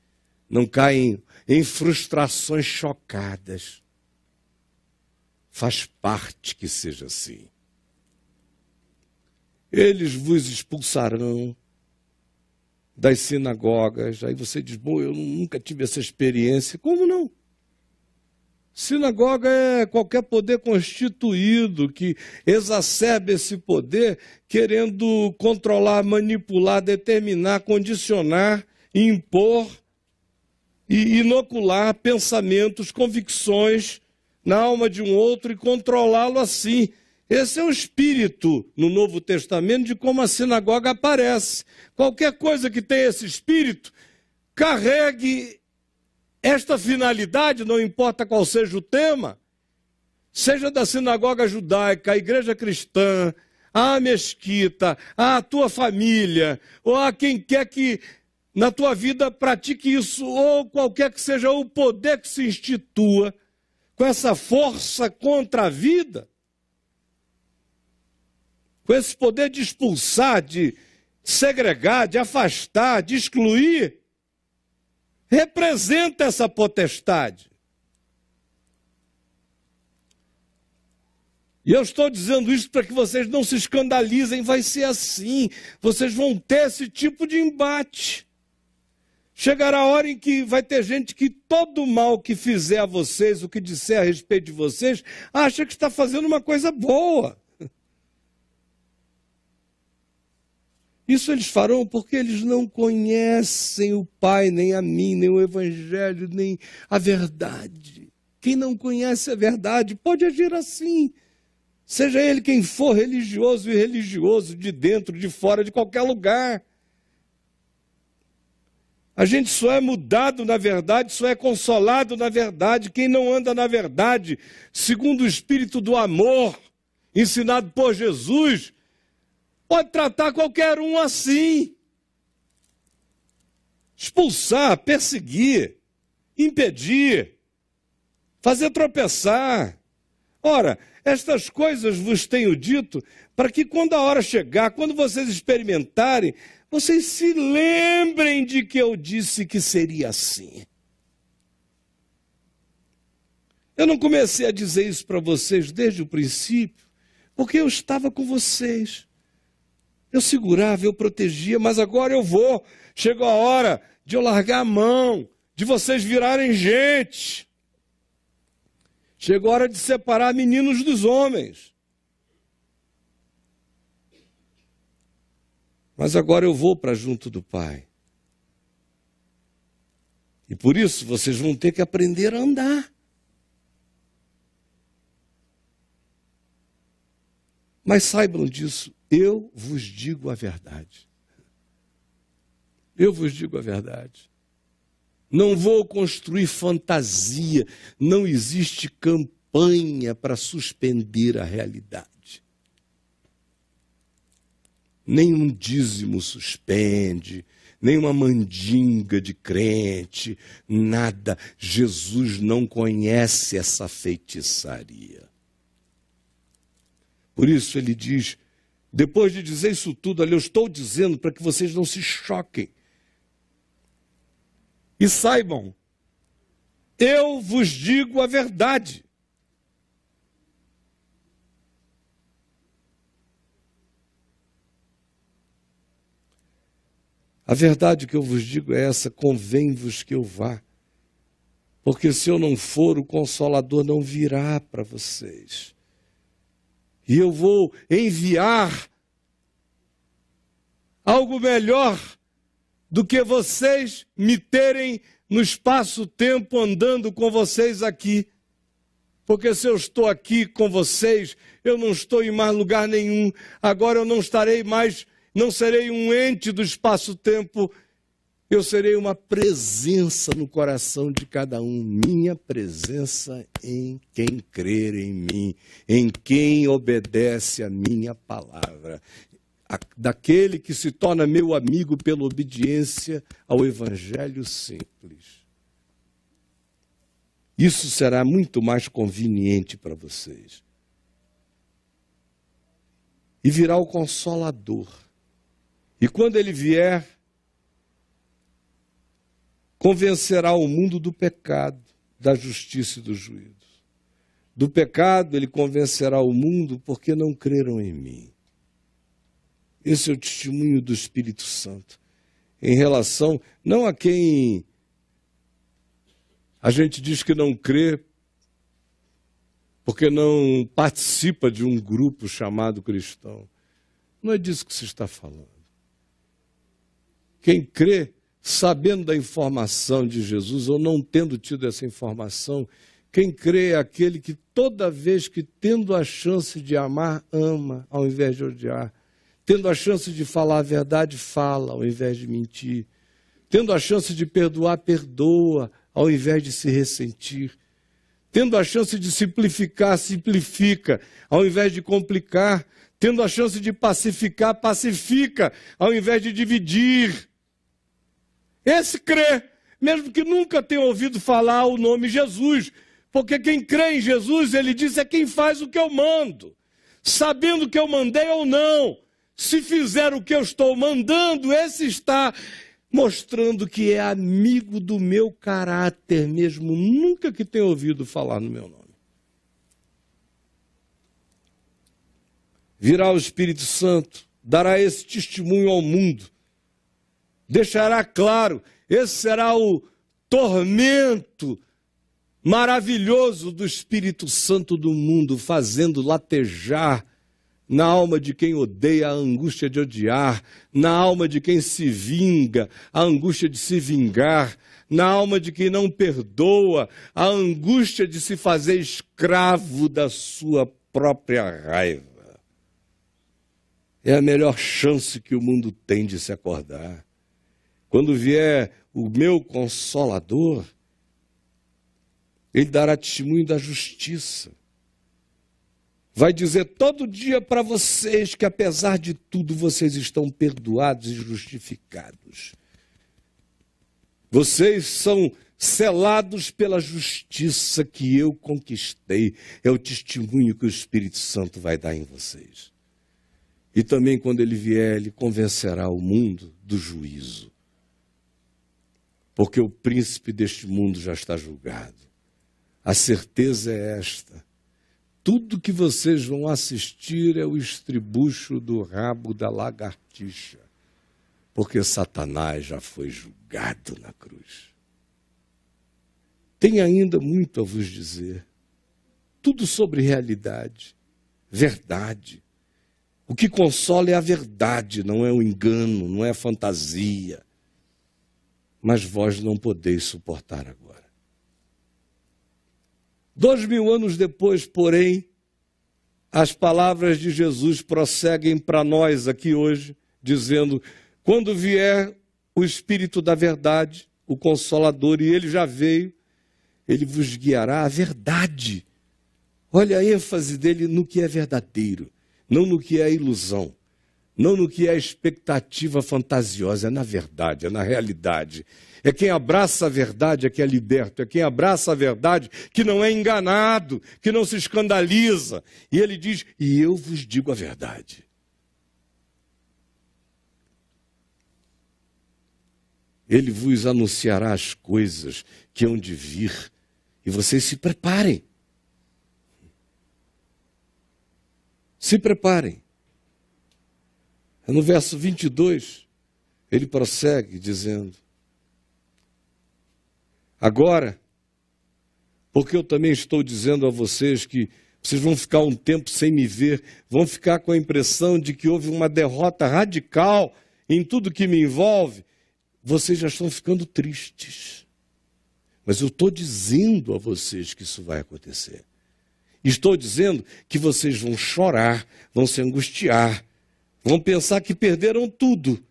não caem em frustrações chocadas. Faz parte que seja assim. Eles vos expulsarão das sinagogas. Aí você diz, bom, eu nunca tive essa experiência. Como não? Sinagoga é qualquer poder constituído que exacerbe esse poder, querendo controlar, manipular, determinar, condicionar, impor e inocular pensamentos, convicções na alma de um outro e controlá-lo assim. Esse é o espírito no Novo Testamento de como a sinagoga aparece. Qualquer coisa que tenha esse espírito, carregue esta finalidade, não importa qual seja o tema, seja da sinagoga judaica, a igreja cristã, a mesquita, a tua família, ou a quem quer que na tua vida pratique isso, ou qualquer que seja o poder que se institua com essa força contra a vida, com esse poder de expulsar, de segregar, de afastar, de excluir, representa essa potestade. E eu estou dizendo isso para que vocês não se escandalizem, vai ser assim. Vocês vão ter esse tipo de embate. Chegará a hora em que vai ter gente que todo mal que fizer a vocês, o que disser a respeito de vocês, acha que está fazendo uma coisa boa. Isso eles farão porque eles não conhecem o Pai, nem a mim, nem o Evangelho, nem a verdade. Quem não conhece a verdade pode agir assim. Seja ele quem for, religioso e irreligioso, de dentro, de fora, de qualquer lugar. A gente só é mudado na verdade, só é consolado na verdade. Quem não anda na verdade, segundo o espírito do amor, ensinado por Jesus, pode tratar qualquer um assim. Expulsar, perseguir, impedir, fazer tropeçar. Ora, estas coisas vos tenho dito para que quando a hora chegar, quando vocês experimentarem, vocês se lembrem de que eu disse que seria assim. Eu não comecei a dizer isso para vocês desde o princípio, porque eu estava com vocês. Eu segurava, eu protegia, mas agora eu vou. Chegou a hora de eu largar a mão, de vocês virarem gente. Chegou a hora de separar meninos dos homens. Mas agora eu vou para junto do Pai. E por isso vocês vão ter que aprender a andar. Mas saibam disso, eu vos digo a verdade. Eu vos digo a verdade. Não vou construir fantasia, não existe campanha para suspender a realidade. Nenhum dízimo suspende, nenhuma mandinga de crente, nada. Jesus não conhece essa feitiçaria. Por isso ele diz, depois de dizer isso tudo ali, eu estou dizendo para que vocês não se choquem. E saibam, eu vos digo a verdade. A verdade que eu vos digo é essa, convém-vos que eu vá. Porque se eu não for, o Consolador não virá para vocês. E eu vou enviar algo melhor do que vocês me terem no espaço-tempo andando com vocês aqui. Porque se eu estou aqui com vocês, eu não estou em mais lugar nenhum. Agora eu não estarei mais, não serei um ente do espaço-tempo. Eu serei uma presença no coração de cada um. Minha presença em quem crer em mim, em quem obedece a minha palavra. daquele que se torna meu amigo pela obediência ao evangelho simples. Isso será muito mais conveniente para vocês. E virá o Consolador. E quando ele vier, convencerá o mundo do pecado, da justiça e do juízo. Do pecado ele convencerá o mundo porque não creram em mim. Esse é o testemunho do Espírito Santo em relação, não a quem a gente diz que não crê porque não participa de um grupo chamado cristão. Não é disso que se está falando. Quem crê, sabendo da informação de Jesus ou não tendo tido essa informação, quem crê é aquele que toda vez que tendo a chance de amar, ama ao invés de odiar. Tendo a chance de falar a verdade, fala ao invés de mentir. Tendo a chance de perdoar, perdoa ao invés de se ressentir. Tendo a chance de simplificar, simplifica ao invés de complicar. Tendo a chance de pacificar, pacifica ao invés de dividir. Esse crê, mesmo que nunca tenha ouvido falar o nome Jesus, porque quem crê em Jesus, ele diz, é quem faz o que eu mando, sabendo que eu mandei ou não. Se fizer o que eu estou mandando, esse está mostrando que é amigo do meu caráter, mesmo nunca que tenha ouvido falar no meu nome. Virá o Espírito Santo, dará esse testemunho ao mundo, deixará claro, esse será o tormento maravilhoso do Espírito Santo do mundo, fazendo latejar na alma de quem odeia a angústia de odiar, na alma de quem se vinga, a angústia de se vingar, na alma de quem não perdoa, a angústia de se fazer escravo da sua própria raiva. É a melhor chance que o mundo tem de se acordar. Quando vier o meu Consolador, ele dará testemunho da justiça. Vai dizer todo dia para vocês que, apesar de tudo, vocês estão perdoados e justificados. Vocês são selados pela justiça que eu conquistei. É o testemunho que o Espírito Santo vai dar em vocês. E também, quando ele vier, ele convencerá o mundo do juízo. Porque o príncipe deste mundo já está julgado. A certeza é esta. Tudo que vocês vão assistir é o estribucho do rabo da lagartixa, porque Satanás já foi julgado na cruz. Tem ainda muito a vos dizer, tudo sobre realidade, verdade. O que consola é a verdade, não é o engano, não é a fantasia. Mas vós não podeis suportar agora. 2000 anos depois, porém, as palavras de Jesus prosseguem para nós aqui hoje, dizendo, quando vier o Espírito da verdade, o Consolador, e ele já veio, ele vos guiará à verdade. Olha a ênfase dele no que é verdadeiro, não no que é ilusão, não no que é expectativa fantasiosa, é na verdade, é na realidade. É quem abraça a verdade é que é liberto, é quem abraça a verdade que não é enganado, que não se escandaliza. E ele diz, e eu vos digo a verdade. Ele vos anunciará as coisas que hão de vir, e vocês se preparem. Se preparem. No verso 22, ele prossegue dizendo, agora, porque eu também estou dizendo a vocês que vocês vão ficar um tempo sem me ver, vão ficar com a impressão de que houve uma derrota radical em tudo que me envolve, vocês já estão ficando tristes. Mas eu estou dizendo a vocês que isso vai acontecer. Estou dizendo que vocês vão chorar, vão se angustiar, vão pensar que perderam tudo,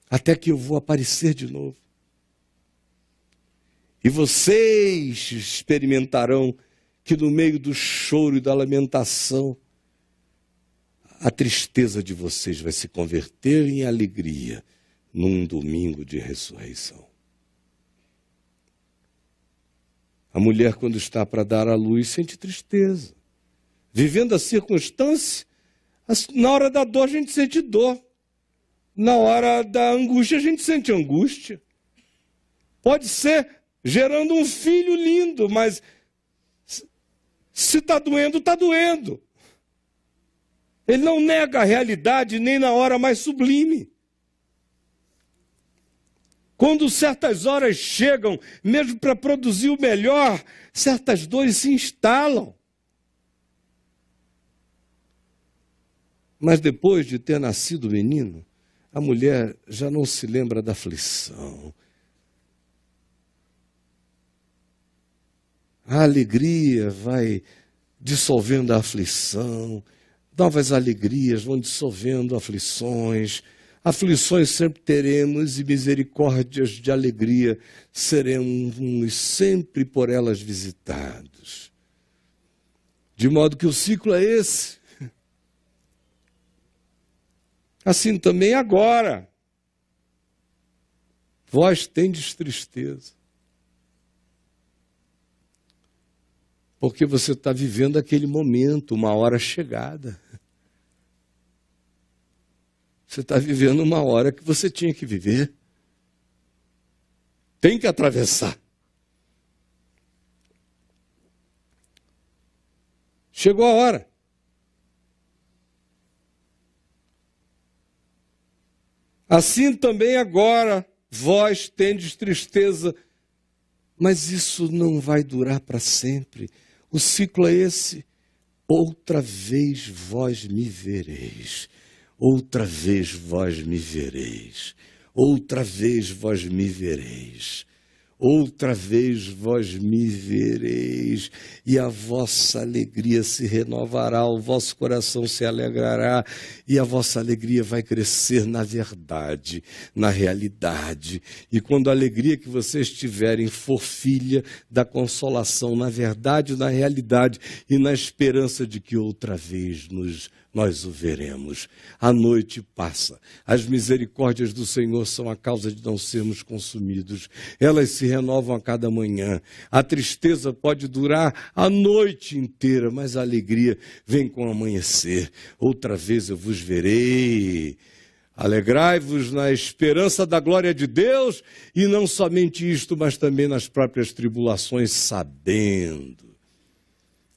até que eu vou aparecer de novo. E vocês experimentarão que no meio do choro e da lamentação, a tristeza de vocês vai se converter em alegria num domingo de ressurreição. A mulher, quando está para dar à luz, sente tristeza. Vivendo a circunstância, na hora da dor a gente sente dor. Na hora da angústia a gente sente angústia. Pode ser gerando um filho lindo, mas se está doendo, está doendo. Ele não nega a realidade nem na hora mais sublime. Quando certas horas chegam, mesmo para produzir o melhor, certas dores se instalam. Mas depois de ter nascido o menino, a mulher já não se lembra da aflição. A alegria vai dissolvendo a aflição, novas alegrias vão dissolvendo aflições. Aflições sempre teremos e misericórdias de alegria seremos sempre por elas visitados. De modo que o ciclo é esse. Assim também agora. Vós tendes tristeza. Porque você está vivendo aquele momento, uma hora chegada. Você está vivendo uma hora que você tinha que viver. Tem que atravessar. Chegou a hora. Assim também agora, vós tendes tristeza, mas isso não vai durar para sempre. O ciclo é esse. Outra vez vós me vereis. Outra vez vós me vereis, outra vez vós me vereis, outra vez vós me vereis, e a vossa alegria se renovará, o vosso coração se alegrará, e a vossa alegria vai crescer na verdade, na realidade. E quando a alegria que vocês tiverem for filha da consolação, na verdade, na realidade, e na esperança de que outra vez nós o veremos. A noite passa. As misericórdias do Senhor são a causa de não sermos consumidos. Elas se renovam a cada manhã. A tristeza pode durar a noite inteira, mas a alegria vem com o amanhecer. Outra vez eu vos verei. Alegrai-vos na esperança da glória de Deus, e não somente isto, mas também nas próprias tribulações, sabendo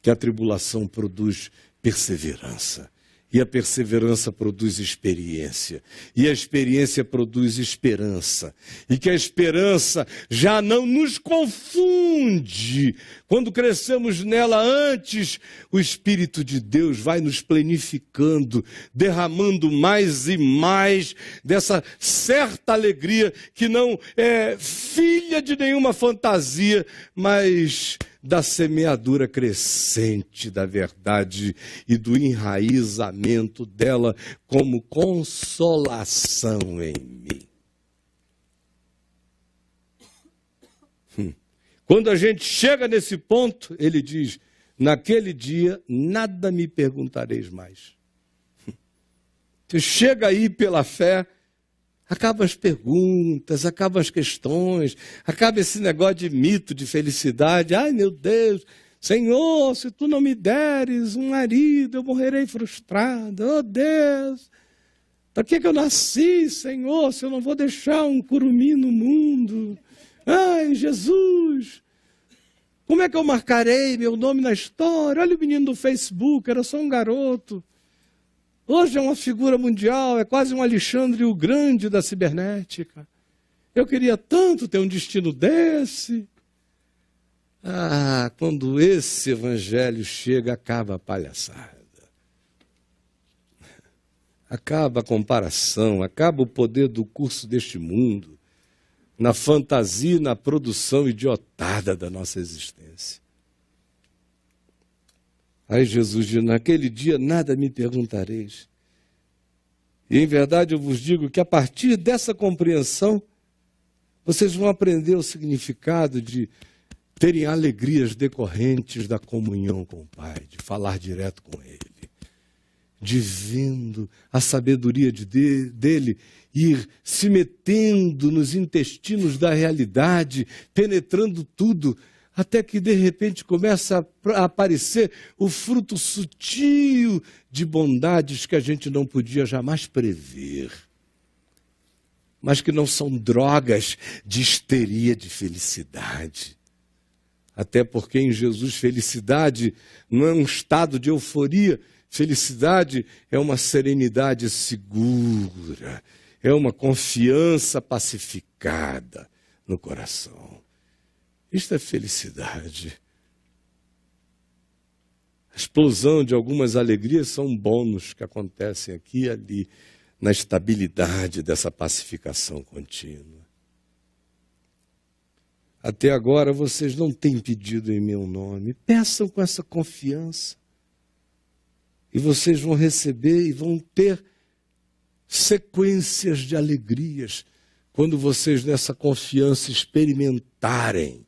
que a tribulação produz perseverança. E a perseverança produz experiência. E a experiência produz esperança. E que a esperança já não nos confunde. Quando crescemos nela antes, o Espírito de Deus vai nos plenificando, derramando mais e mais dessa certa alegria que não é filha de nenhuma fantasia, mas da semeadura crescente da verdade e do enraizamento dela como consolação em mim. Quando a gente chega nesse ponto, ele diz, naquele dia nada me perguntareis mais. Você chega aí pela fé, acabam as perguntas, acabam as questões, acaba esse negócio de mito, de felicidade. Ai, meu Deus, Senhor, se tu não me deres um marido, eu morrerei frustrado. Oh, Deus, para que eu nasci, Senhor, se eu não vou deixar um curumim no mundo? Ai, Jesus, como é que eu marcarei meu nome na história? Olha o menino do Facebook, era só um garoto. Hoje é uma figura mundial, é quase um Alexandre o Grande da cibernética. Eu queria tanto ter um destino desse. Ah, quando esse evangelho chega, acaba a palhaçada. Acaba a comparação, acaba o poder do curso deste mundo, na fantasia e na produção idiotada da nossa existência. Aí Jesus diz, naquele dia nada me perguntareis. E em verdade eu vos digo que a partir dessa compreensão, vocês vão aprender o significado de terem alegrias decorrentes da comunhão com o Pai, de falar direto com Ele, de vendo a sabedoria dele ir se metendo nos intestinos da realidade, penetrando tudo, até que de repente começa a aparecer o fruto sutil de bondades que a gente não podia jamais prever, mas que não são drogas de histeria de felicidade. Até porque em Jesus felicidade não é um estado de euforia, felicidade é uma serenidade segura, é uma confiança pacificada no coração. Isto é felicidade. A explosão de algumas alegrias são bônus que acontecem aqui e ali, na estabilidade dessa pacificação contínua. Até agora vocês não têm pedido em meu nome. Peçam com essa confiança. E vocês vão receber e vão ter sequências de alegrias quando vocês nessa confiança experimentarem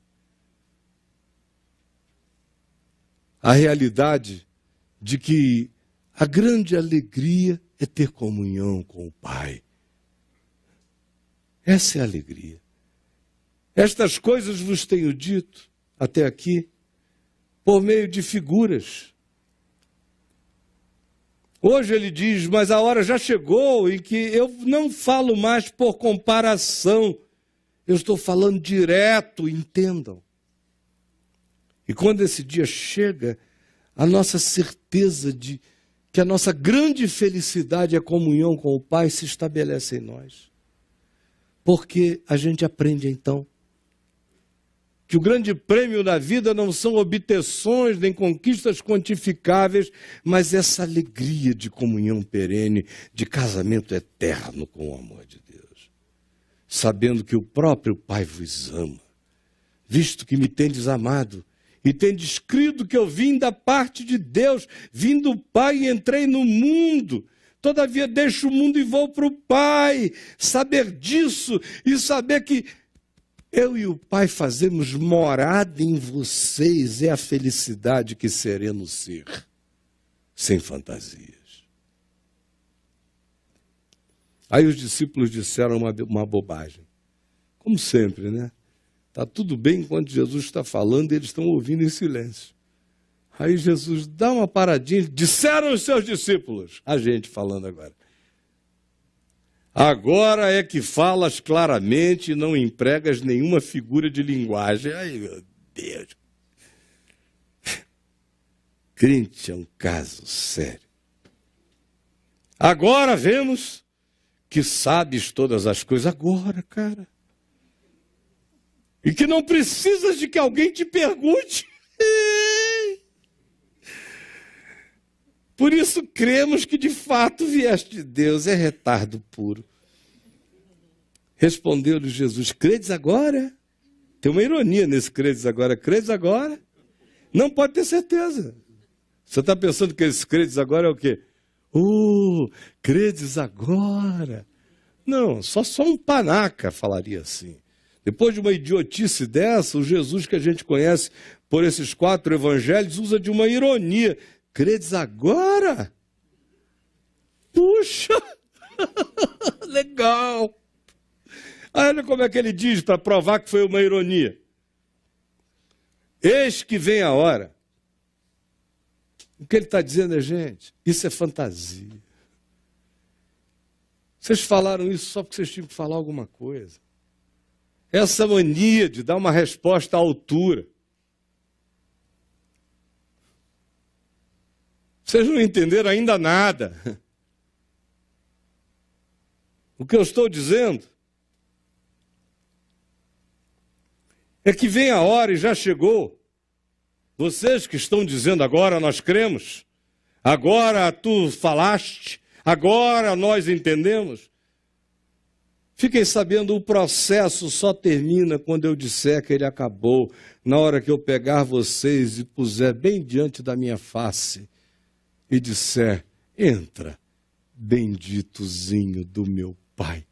a realidade de que a grande alegria é ter comunhão com o Pai. Essa é a alegria. Estas coisas vos tenho dito até aqui por meio de figuras. Hoje ele diz, mas a hora já chegou em que eu não falo mais por comparação. Eu estou falando direto, entendam. E quando esse dia chega, a nossa certeza de que a nossa grande felicidade é a comunhão com o Pai se estabelece em nós. Porque a gente aprende então que o grande prêmio da vida não são obtenções nem conquistas quantificáveis, mas essa alegria de comunhão perene, de casamento eterno com o amor de Deus. Sabendo que o próprio Pai vos ama, visto que me tendes amado, e tendes crido que eu vim da parte de Deus, vim do Pai e entrei no mundo. Todavia deixo o mundo e vou para o Pai. Saber disso e saber que eu e o Pai fazemos morada em vocês é a felicidade que sereno ser, sem fantasias. Aí os discípulos disseram uma bobagem, como sempre, né? Está tudo bem enquanto Jesus está falando e eles estão ouvindo em silêncio. Aí Jesus dá uma paradinha, disseram os seus discípulos, a gente falando agora. Agora é que falas claramente e não empregas nenhuma figura de linguagem. Ai, meu Deus. Crente é um caso sério. Agora vemos que sabes todas as coisas. Agora, cara. E que não precisas de que alguém te pergunte. Por isso cremos que de fato vieste de Deus. É retardo puro. Respondeu-lhe Jesus, credes agora? Tem uma ironia nesse credes agora. Credes agora? Não pode ter certeza. Você está pensando que esse credes agora é o quê? Credes agora? Não, só um panaca falaria assim. Depois de uma idiotice dessa, o Jesus que a gente conhece por esses 4 evangelhos usa de uma ironia. Credes agora? Puxa! Legal! Olha como é que ele diz para provar que foi uma ironia. Eis que vem a hora. O que ele está dizendo é, gente, isso é fantasia. Vocês falaram isso só porque vocês tinham que falar alguma coisa. Essa mania de dar uma resposta à altura. Vocês não entenderam ainda nada. O que eu estou dizendo é que vem a hora e já chegou. Vocês que estão dizendo agora nós cremos, agora tu falaste, agora nós entendemos. Fiquem sabendo, o processo só termina quando eu disser que ele acabou, na hora que eu pegar vocês e puser bem diante da minha face e disser, entra, benditozinho do meu Pai.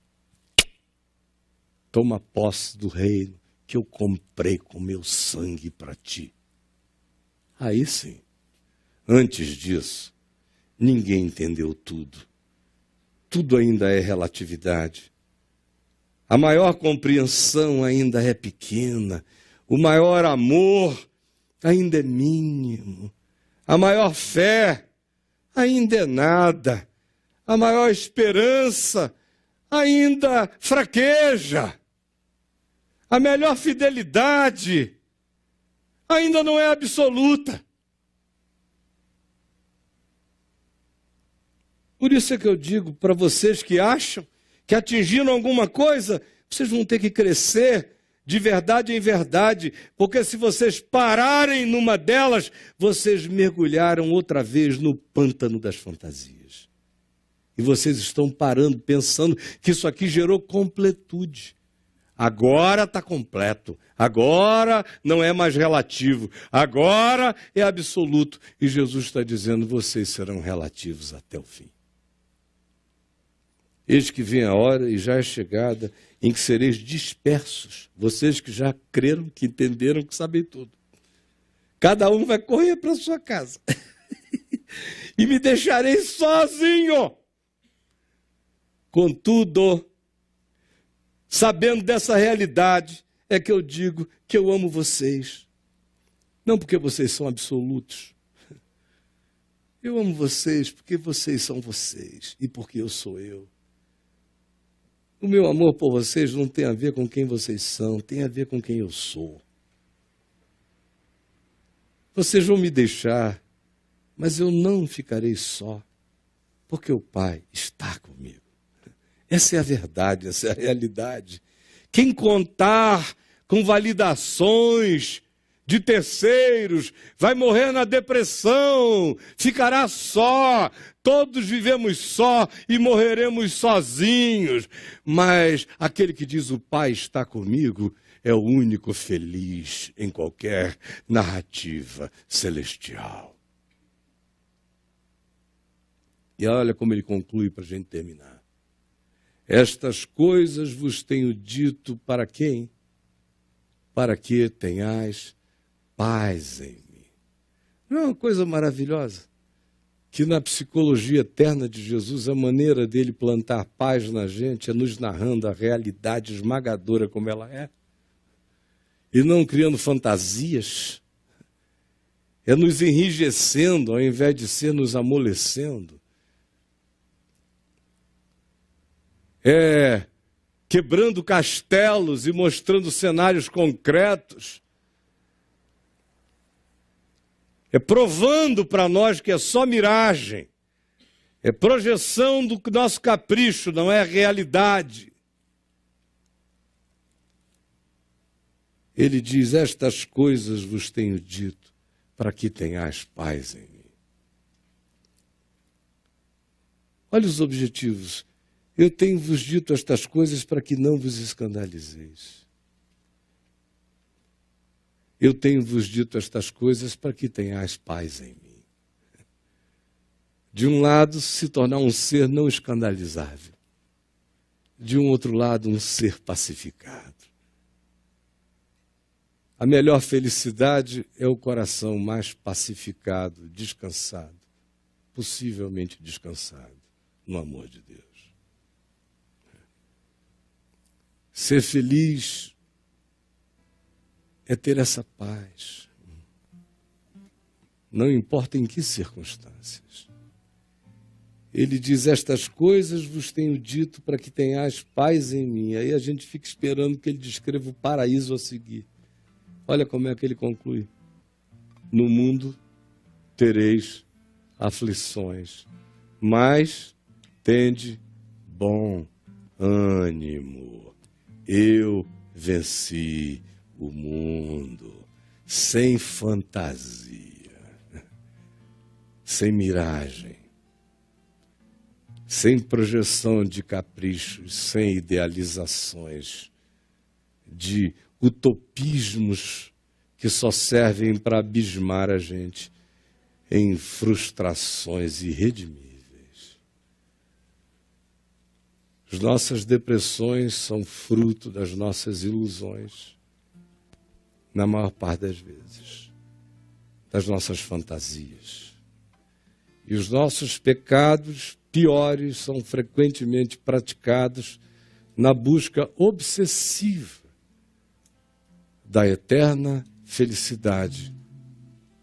Toma posse do reino que eu comprei com meu sangue para ti. Aí sim, antes disso, Ninguém entendeu tudo. Tudo ainda é relatividade. A maior compreensão ainda é pequena. O maior amor ainda é mínimo. A maior fé ainda é nada. A maior esperança ainda fraqueja. A melhor fidelidade ainda não é absoluta. Por isso é que eu digo para vocês que acham que atingiram alguma coisa, vocês vão ter que crescer de verdade em verdade, porque se vocês pararem numa delas, vocês mergulharam outra vez no pântano das fantasias. E vocês estão parando, pensando que isso aqui gerou completude. Agora está completo, agora não é mais relativo, agora é absoluto. E Jesus está dizendo, vocês serão relativos até o fim. Eis que vem a hora, e já é chegada, em que sereis dispersos. Vocês que já creram, que entenderam, que sabem tudo. Cada um vai correr para a sua casa. E me deixarei sozinho. Contudo, sabendo dessa realidade, é que eu digo que eu amo vocês. Não porque vocês são absolutos. Eu amo vocês porque vocês são vocês e porque eu sou eu. O meu amor por vocês não tem a ver com quem vocês são, tem a ver com quem eu sou. Vocês vão me deixar, mas eu não ficarei só, porque o Pai está comigo. Essa é a verdade, essa é a realidade. Quem contar com validações de terceiros vai morrer na depressão, ficará só. Todos vivemos só e morreremos sozinhos. Mas aquele que diz o Pai está comigo é o único feliz em qualquer narrativa celestial. E olha como ele conclui para a gente terminar. Estas coisas vos tenho dito para quem? Para que tenhais paz em mim. Não é uma coisa maravilhosa? Que na psicologia eterna de Jesus, a maneira dele plantar paz na gente é nos narrando a realidade esmagadora como ela é. E não criando fantasias. É nos enrijecendo ao invés de ser nos amolecendo. É quebrando castelos e mostrando cenários concretos. É provando para nós que é só miragem. É projeção do nosso capricho, não é realidade. Ele diz, estas coisas vos tenho dito, para que tenhais paz em mim. Olha os objetivos. Eu tenho vos dito estas coisas para que não vos escandalizeis. Eu tenho vos dito estas coisas para que tenhais paz em mim. De um lado, se tornar um ser não escandalizável. De um outro lado, um ser pacificado. A melhor felicidade é o coração mais pacificado, descansado, possivelmente descansado no amor de Deus. Ser feliz é ter essa paz. Não importa em que circunstâncias. Ele diz, estas coisas vos tenho dito para que tenhais paz em mim. Aí a gente fica esperando que ele descreva o paraíso a seguir. Olha como é que ele conclui. No mundo tereis aflições, mas tende bom ânimo. Eu venci o mundo, sem fantasia, sem miragem, sem projeção de caprichos, sem idealizações, de utopismos que só servem para abismar a gente em frustrações irredimíveis. As nossas depressões são fruto das nossas ilusões, na maior parte das vezes, das nossas fantasias. E os nossos pecados piores são frequentemente praticados na busca obsessiva da eterna felicidade,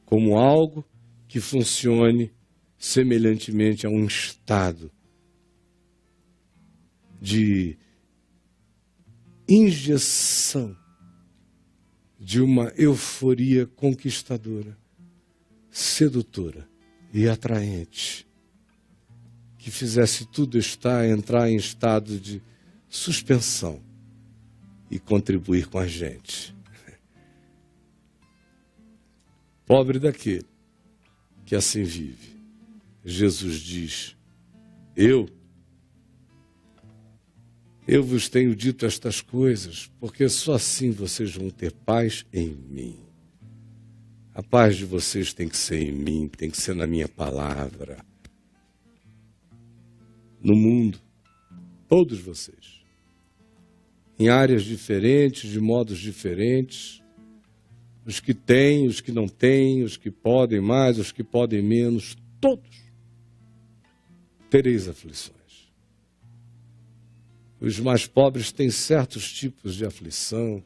como algo que funcione semelhantemente a um estado de injeção de uma euforia conquistadora, sedutora e atraente, que fizesse tudo entrar em estado de suspensão e contribuir com a gente. Pobre daquele que assim vive. Jesus diz: Eu vos tenho dito estas coisas, porque só assim vocês vão ter paz em mim. A paz de vocês tem que ser em mim, tem que ser na minha palavra. No mundo, todos vocês, em áreas diferentes, de modos diferentes, os que têm, os que não têm, os que podem mais, os que podem menos, todos tereis aflições. Os mais pobres têm certos tipos de aflição,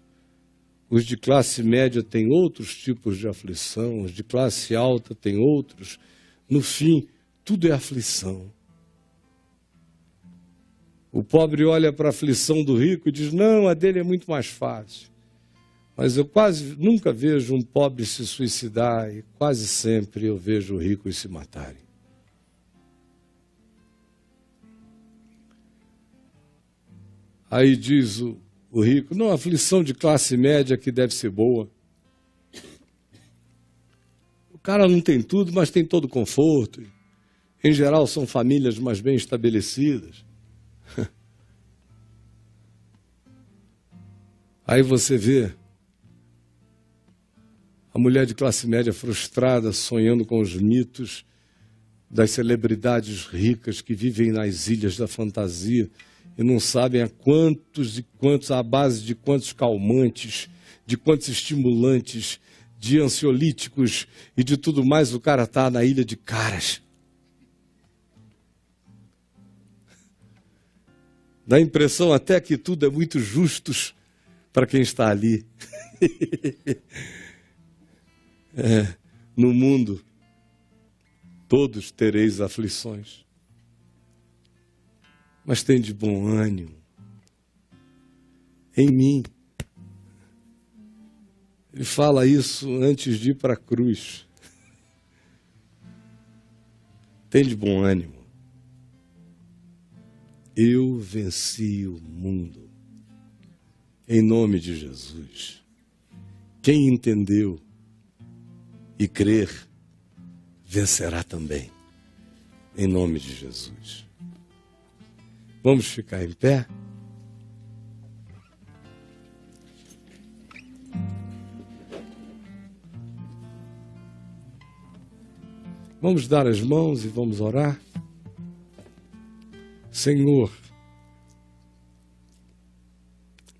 os de classe média têm outros tipos de aflição, os de classe alta têm outros. No fim, tudo é aflição. O pobre olha para a aflição do rico e diz: não, a dele é muito mais fácil. Mas eu quase nunca vejo um pobre se suicidar e quase sempre eu vejo ricos se matarem. Aí diz o rico: não, a aflição de classe média que deve ser boa. O cara não tem tudo, mas tem todo o conforto. Em geral, são famílias mais bem estabelecidas. Aí você vê a mulher de classe média frustrada, sonhando com os mitos das celebridades ricas que vivem nas ilhas da fantasia e não sabem a quantos e quantos, à base de quantos calmantes, de quantos estimulantes, de ansiolíticos e de tudo mais, o cara está na ilha de caras. Dá a impressão até que tudo é muito justo para quem está ali. No mundo, todos tereis aflições, mas tem de bom ânimo em mim. Ele fala isso antes de ir para a cruz. Tem de bom ânimo. Eu venci o mundo. Em nome de Jesus. Quem entendeu e crer, vencerá também. Em nome de Jesus. Vamos ficar em pé? Vamos dar as mãos e vamos orar. Senhor,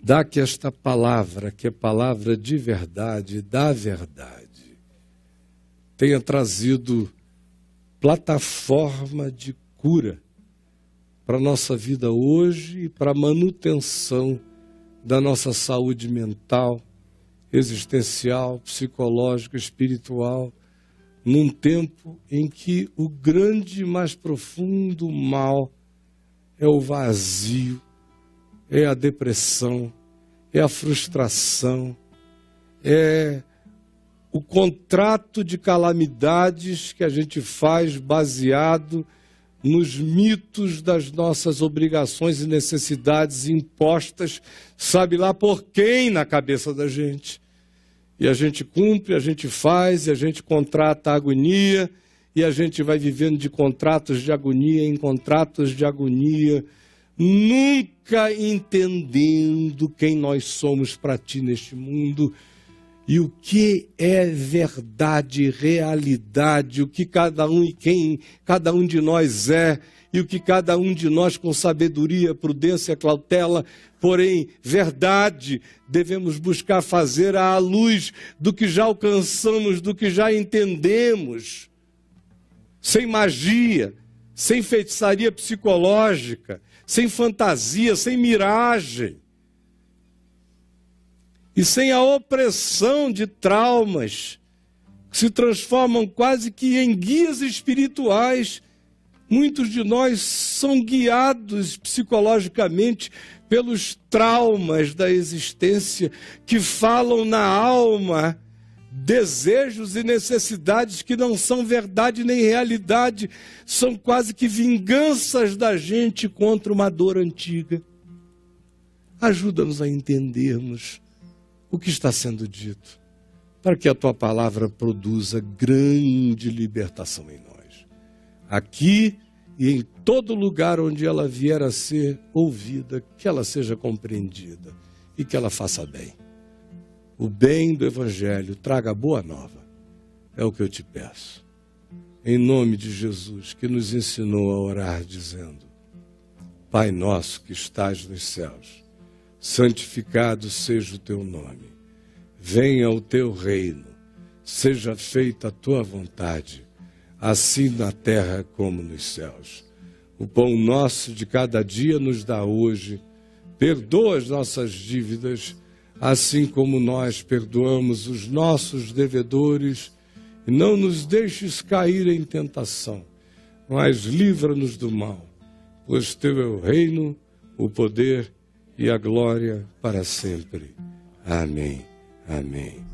dá que esta palavra, que é palavra de verdade, da verdade, tenha trazido plataforma de cura para a nossa vida hoje e para a manutenção da nossa saúde mental, existencial, psicológica, espiritual, num tempo em que o grande e mais profundo mal é o vazio, é a depressão, é a frustração, é o contrato de calamidades que a gente faz baseado nos mitos das nossas obrigações e necessidades impostas, sabe lá por quem na cabeça da gente. E a gente cumpre, a gente faz, e a gente contrata a agonia, e a gente vai vivendo de contratos de agonia em contratos de agonia, nunca entendendo quem nós somos para ti neste mundo, e o que é verdade, realidade, o que cada um e quem cada um de nós é, e o que cada um de nós com sabedoria, prudência, cautela, porém verdade, devemos buscar fazer à luz do que já alcançamos, do que já entendemos. sem magia, sem feitiçaria psicológica, sem fantasia, sem miragem. E sem a opressão de traumas que se transformam quase que em guias espirituais. Muitos de nós são guiados psicologicamente pelos traumas da existência que falam na alma desejos e necessidades que não são verdade nem realidade, são quase que vinganças da gente contra uma dor antiga. Ajuda-nos a entendermos o que está sendo dito, para que a tua palavra produza grande libertação em nós, aqui e em todo lugar onde ela vier a ser ouvida, que ela seja compreendida e que ela faça bem. O bem do Evangelho, traga a boa nova, é o que eu te peço. Em nome de Jesus, que nos ensinou a orar dizendo: Pai nosso que estás nos céus, santificado seja o teu nome. Venha o teu reino, seja feita a tua vontade, assim na terra como nos céus. O pão nosso de cada dia nos dá hoje. Perdoa as nossas dívidas, assim como nós perdoamos os nossos devedores. E não nos deixes cair em tentação, mas livra-nos do mal, pois teu é o reino, o poder e a glória para sempre. Amém. Amém.